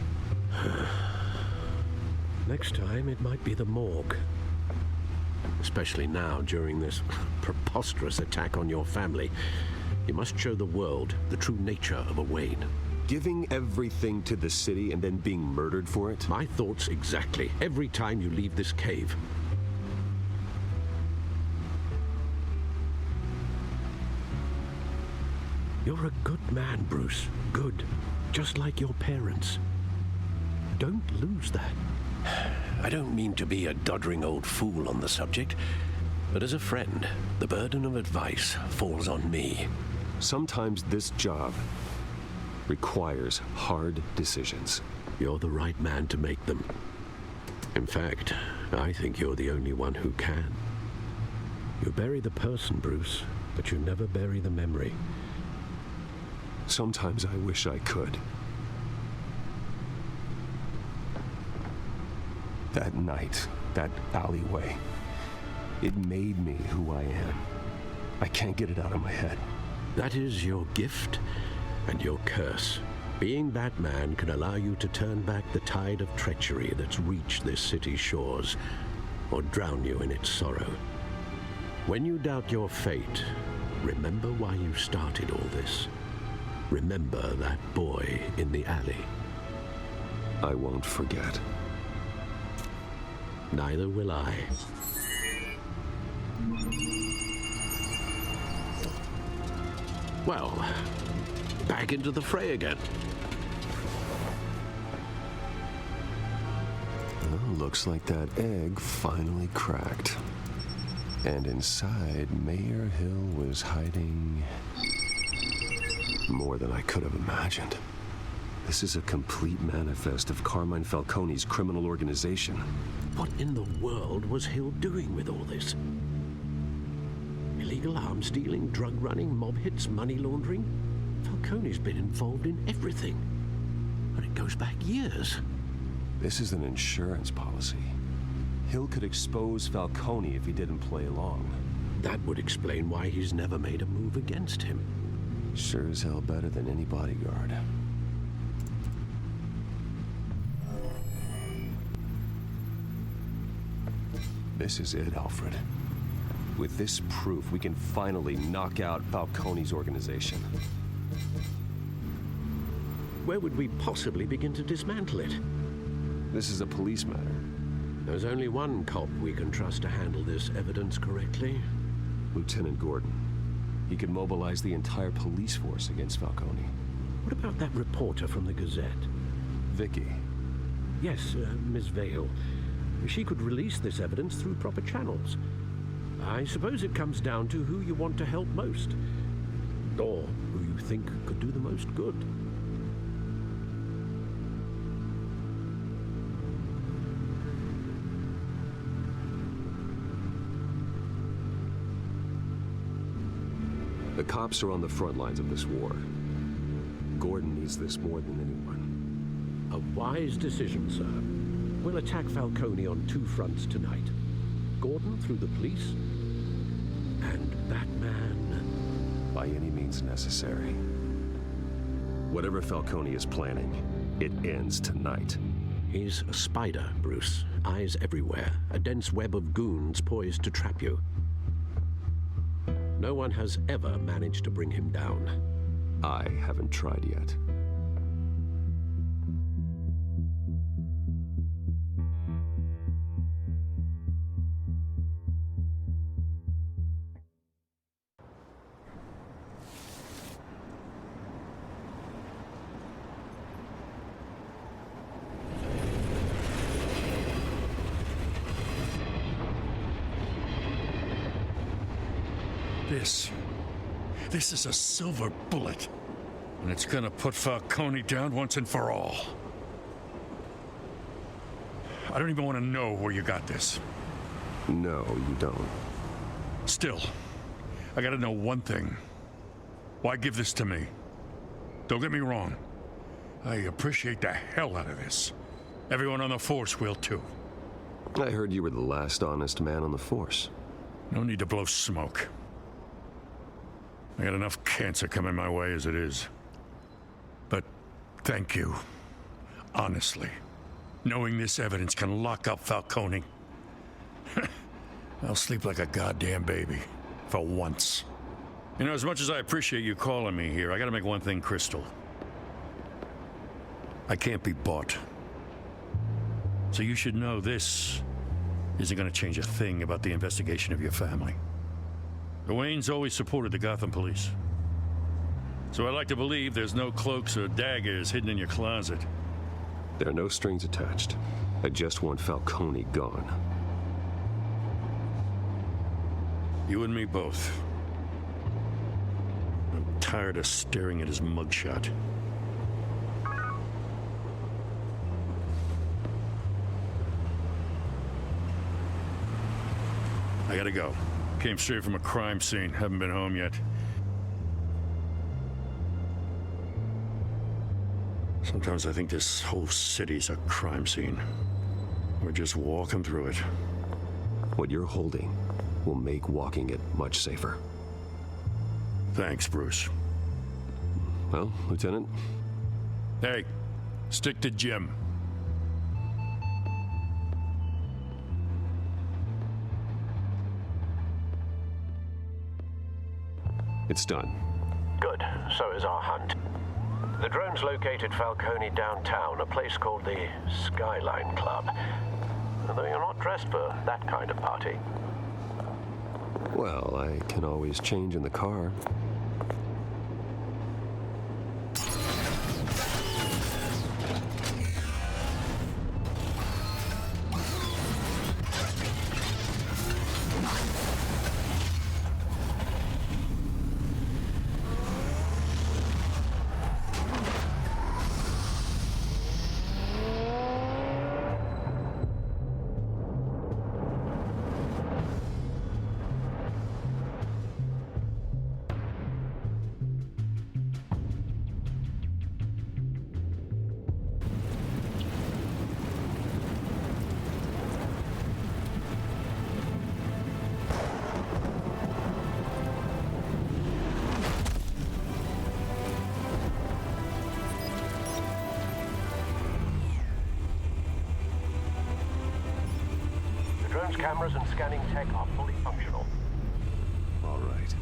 Next time, it might be the morgue. Especially now, during this preposterous attack on your family. You must show the world the true nature of a Wayne. Giving everything to the city and then being murdered for it? My thoughts exactly. Every time you leave this cave. You're a good man, Bruce. Good. Just like your parents. Don't lose that. I don't mean to be a doddering old fool on the subject, but as a friend, the burden of advice falls on me. Sometimes this job requires hard decisions. You're the right man to make them. In fact, I think you're the only one who can. You bury the person, Bruce, but you never bury the memory. Sometimes I wish I could. That night, that alleyway, it made me who I am. I can't get it out of my head. That is your gift and your curse. Being Batman can allow you to turn back the tide of treachery that's reached this city's shores, or drown you in its sorrow. When you doubt your fate, remember why you started all this. Remember that boy in the alley. I won't forget. Neither will I. Well, back into the fray again. Well, looks like that egg finally cracked. And inside, Mayor Hill was hiding more than I could have imagined. This is a complete manifest of Carmine Falcone's criminal organization. What in the world was Hill doing with all this? Illegal arms dealing, drug running, mob hits, money laundering? Falcone's been involved in everything. And it goes back years. This is an insurance policy. Hill could expose Falcone if he didn't play along. That would explain why he's never made a move against him. Sure as hell better than any bodyguard. This is it, Alfred. With this proof, we can finally knock out Falcone's organization. Where would we possibly begin to dismantle it? This is a police matter. There's only one cop we can trust to handle this evidence correctly. Lieutenant Gordon. He could mobilize the entire police force against Falcone. What about that reporter from the Gazette? Vicky. Yes, Miss Vale. She could release this evidence through proper channels. I suppose it comes down to who you want to help most, or who you think could do the most good. The cops are on the front lines of this war. Gordon needs this more than anyone. A wise decision, sir. We'll attack Falcone on two fronts tonight. Gordon through the police, and Batman... by any means necessary. Whatever Falcone is planning, it ends tonight. He's a spider, Bruce. Eyes everywhere. A dense web of goons poised to trap you. No one has ever managed to bring him down. I haven't tried yet. This is a silver bullet. And it's gonna put Falcone down once and for all. I don't even want to know where you got this. No, you don't. Still, I gotta know one thing. Why give this to me? Don't get me wrong. I appreciate the hell out of this. Everyone on the Force will too. I heard you were the last honest man on the Force. No need to blow smoke. I got enough cancer coming my way as it is. But thank you. Honestly. Knowing this evidence can lock up Falcone. I'll sleep like a goddamn baby. For once. You know, as much as I appreciate you calling me here, I gotta make one thing crystal. I can't be bought. So you should know this isn't gonna change a thing about the investigation of your family. The Waynes always supported the Gotham police. So I like to believe there's no cloaks or daggers hidden in your closet. There are no strings attached. I just want Falcone gone. You and me both. I'm tired of staring at his mugshot. I gotta go. Came straight from a crime scene. Haven't been home yet. Sometimes I think this whole city's a crime scene. We're just walking through it. What you're holding will make walking it much safer. Thanks, Bruce. Well, Lieutenant? Hey, stick to Jim. It's done. Good. So is our hunt. The drones located Falcone downtown, a place called the Skyline Club. Though you're not dressed for that kind of party. Well, I can always change in the car. drone's cameras and scanning tech are fully functional. All right.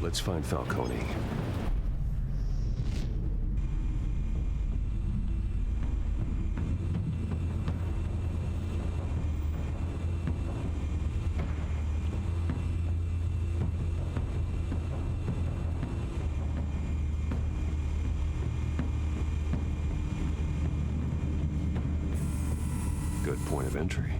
Let's find Falcone. Good point of entry.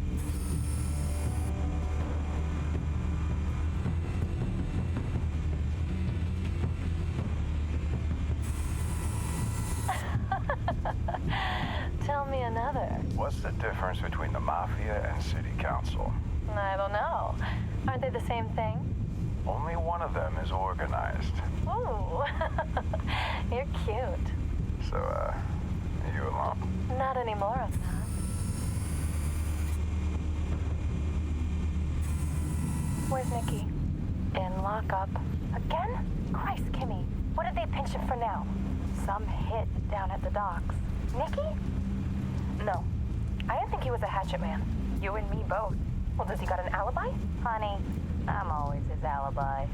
Tell me another. What's the difference between the Mafia and City Council? I don't know. Aren't they the same thing? Only one of them is organized. Ooh, you're cute. So, you alone? Not anymore, I'm not. Where's Nikki? In lockup. Again? Christ, Kimmy. What did they pinch him for now? Some hit down at the docks. Nikki? No. I didn't think he was a hatchet man. You and me both. Well, does he got an alibi? Honey, I'm always his alibi.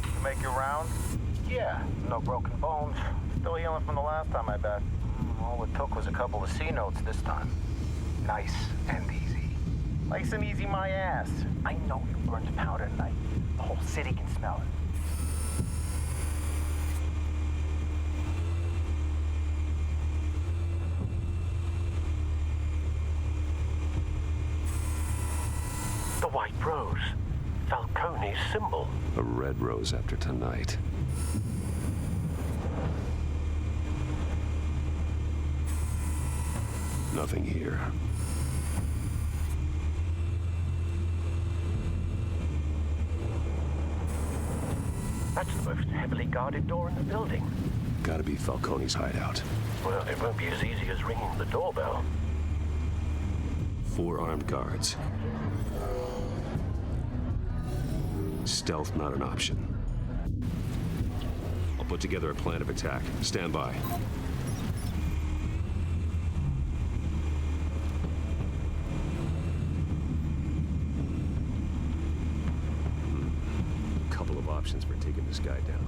You make your round? Yeah, no broken bones. Still healing from the last time, I bet. All it took was a couple of C notes this time. Nice and easy. Nice and easy, my ass. I know you burned powder tonight. The whole city can smell it. The white rose. Falcone's symbol. A red rose after tonight. Nothing here. That's the most heavily guarded door in the building. Gotta be Falcone's hideout. Well, it won't be as easy as ringing the doorbell. 4 armed guards. Stealth not an option. I'll put together a plan of attack. Stand by. Couple of options for taking this guy down.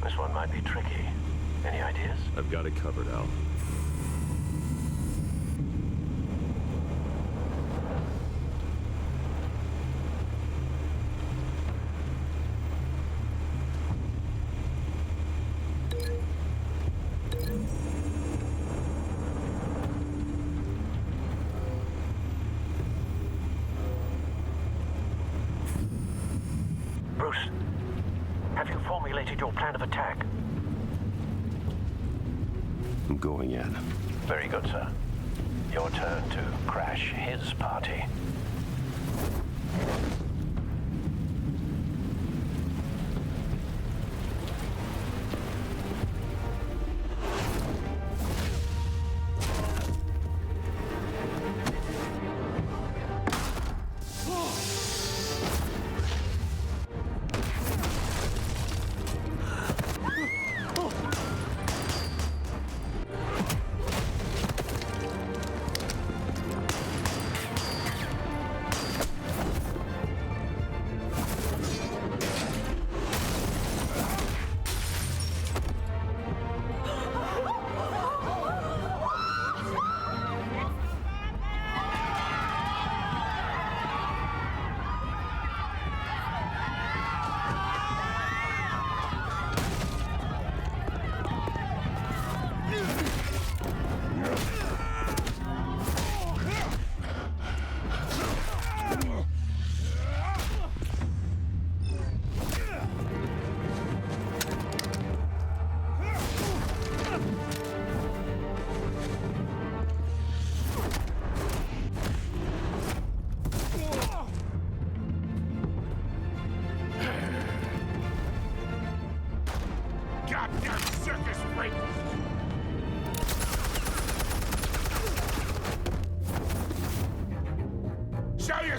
This one might be tricky. Any ideas? I've got it covered, Al. Bruce, have you formulated your plan of attack? I'm going in. Very good, sir. Your turn to crash his party.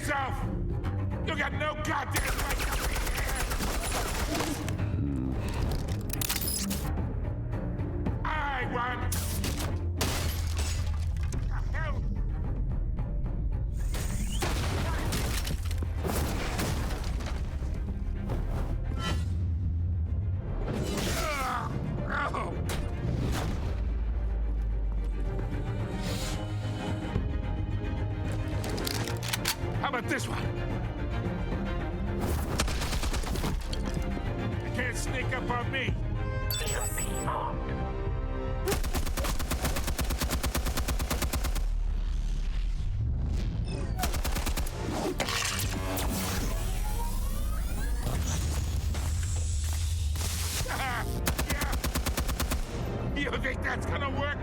yourself! You got no goddamn right to be here! I want... Hell! Oh! How about this one? You can't sneak up on me. Be armed. Yeah. You think that's gonna work?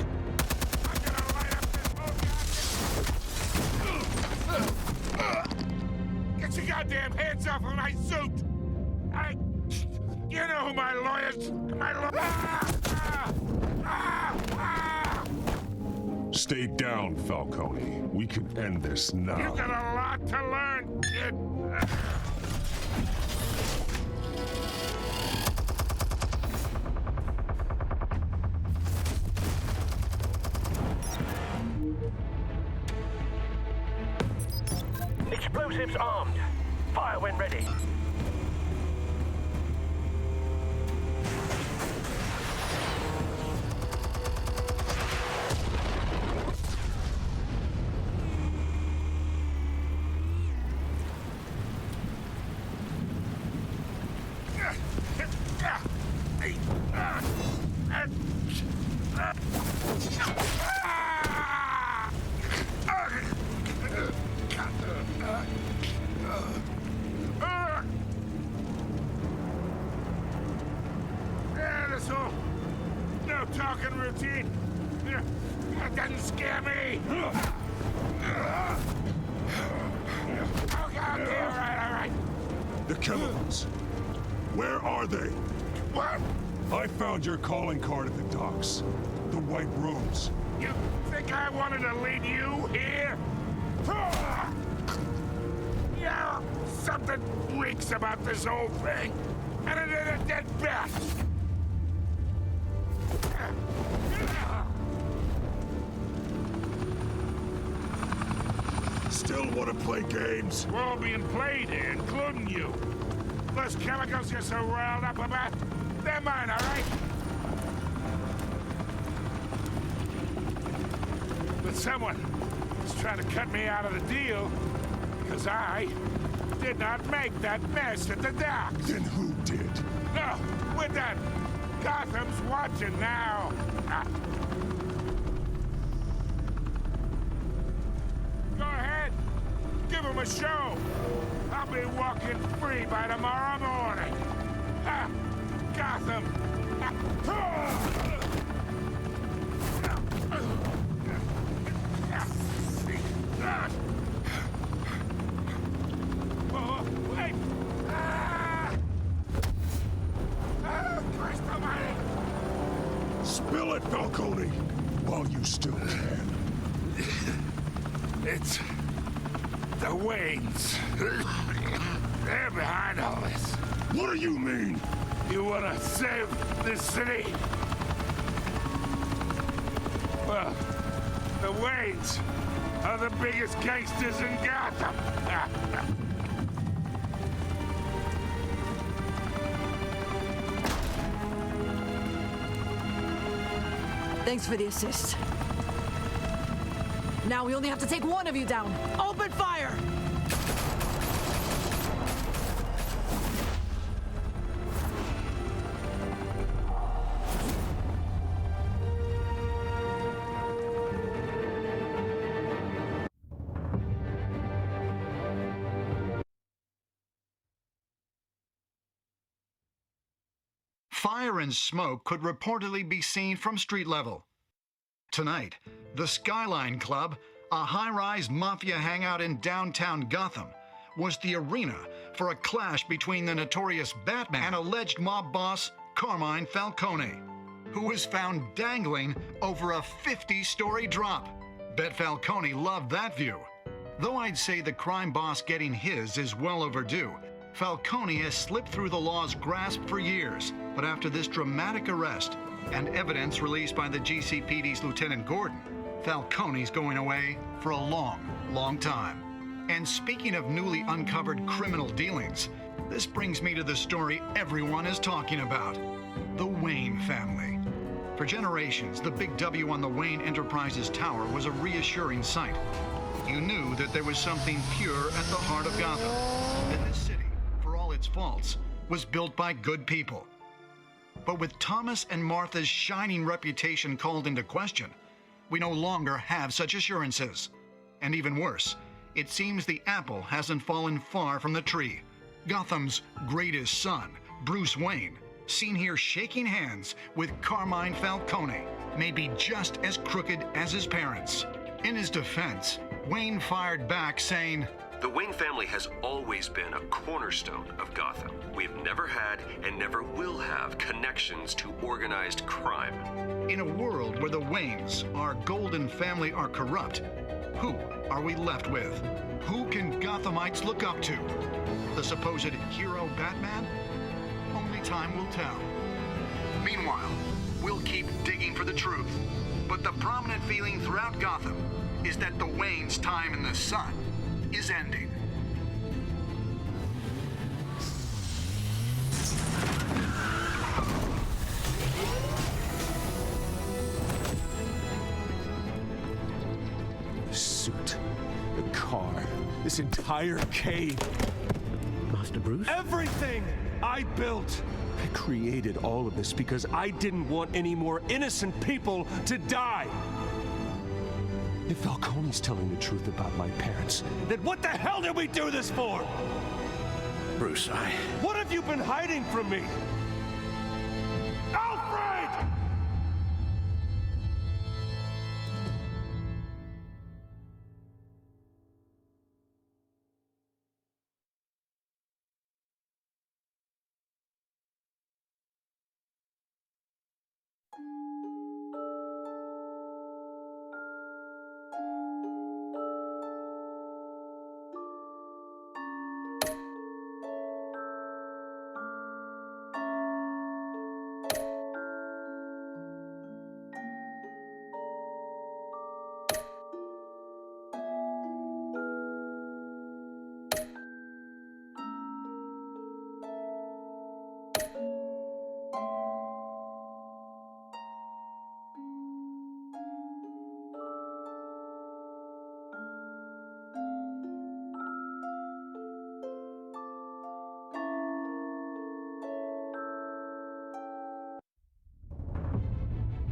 I'm gonna light up this whole goddamn... Get your goddamn hands off of my suit! You know who my lawyers... Stay down, Falcone. We can end this now. You got a lot to learn, kid. Explosives armed. Fire when ready. This whole no talking routine. That doesn't scare me. Okay, all right. The chemicals. Where are they? What? I found your calling card at the docks. The White Rose. You think I wanted to lead you here? Yeah, something reeks about this whole thing. And it is a dead bat. Still want to play games? We're all being played here, including you. Those chemicals you're so riled up about, they're mine, all right? But someone is trying to cut me out of the deal because I did not make that mess at the docks. Then who did? No, we're done. Gotham's watching now. Go ahead. Give him a show. I'll be walking free by tomorrow morning. Gotham. Oh, wait. Christ almighty. Spill it, Falcone, while you still can. It's the Waynes. They're behind all this. What do you mean? You want to save this city? Well, the Waynes are the biggest gangsters in Gotham. Thanks for the assist. Now we only have to take one of you down. Open fire! Fire and smoke could reportedly be seen from street level. Tonight, the Skyline Club, a high-rise mafia hangout in downtown Gotham, was the arena for a clash between the notorious Batman and alleged mob boss Carmine Falcone, who was found dangling over a 50-story drop. Bet Falcone loved that view. Though I'd say the crime boss getting his is well overdue, Falcone has slipped through the law's grasp for years. But after this dramatic arrest and evidence released by the GCPD's Lieutenant Gordon, Falcone's going away for a long, long time. And speaking of newly uncovered criminal dealings, this brings me to the story everyone is talking about: the Wayne family. For generations, the big W on the Wayne Enterprises tower was a reassuring sight. You knew that there was something pure at the heart of Gotham, that this city, for all its faults, was built by good people. But with Thomas and Martha's shining reputation called into question, we no longer have such assurances. And even worse, it seems the apple hasn't fallen far from the tree. Gotham's greatest son, Bruce Wayne, seen here shaking hands with Carmine Falcone, may be just as crooked as his parents. In his defense, Wayne fired back saying, "The Wayne family has always been a cornerstone of Gotham. We've never had and never will have connections to organized crime." In a world where the Waynes, our golden family, are corrupt, who are we left with? Who can Gothamites look up to? The supposed hero Batman? Only time will tell. Meanwhile, we'll keep digging for the truth. But the prominent feeling throughout Gotham is that the Waynes' time in the sun is ending. The suit, the car, this entire cave. Master Bruce? Everything I built. I created all of this because I didn't want any more innocent people to die. If Falcone's telling the truth about my parents, then what the hell did we do this for? Bruce, What have you been hiding from me? Alfred!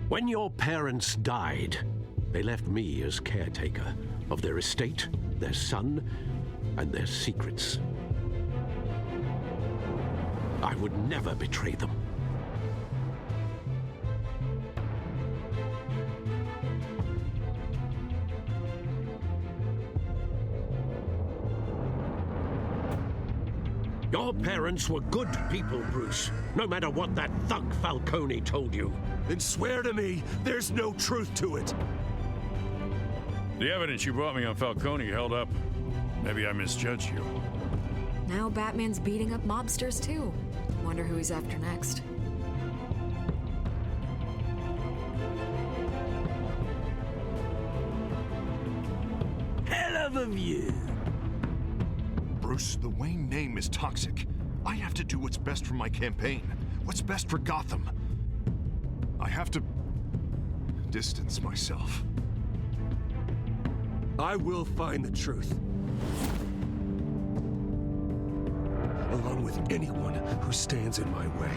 When your parents died, they left me as caretaker of their estate, their son, and their secrets. I would never betray them. Your parents were good people, Bruce, no matter what that thug Falcone told you. Then swear to me there's no truth to it. the evidence you brought me on Falcone held up. Maybe I misjudged you. Now Batman's beating up mobsters, too. Wonder who he's after next. Hell of a view. Bruce, the Wayne name is toxic. I have to do what's best for my campaign. What's best for Gotham. I have to distance myself. I will find the truth. Along with anyone who stands in my way.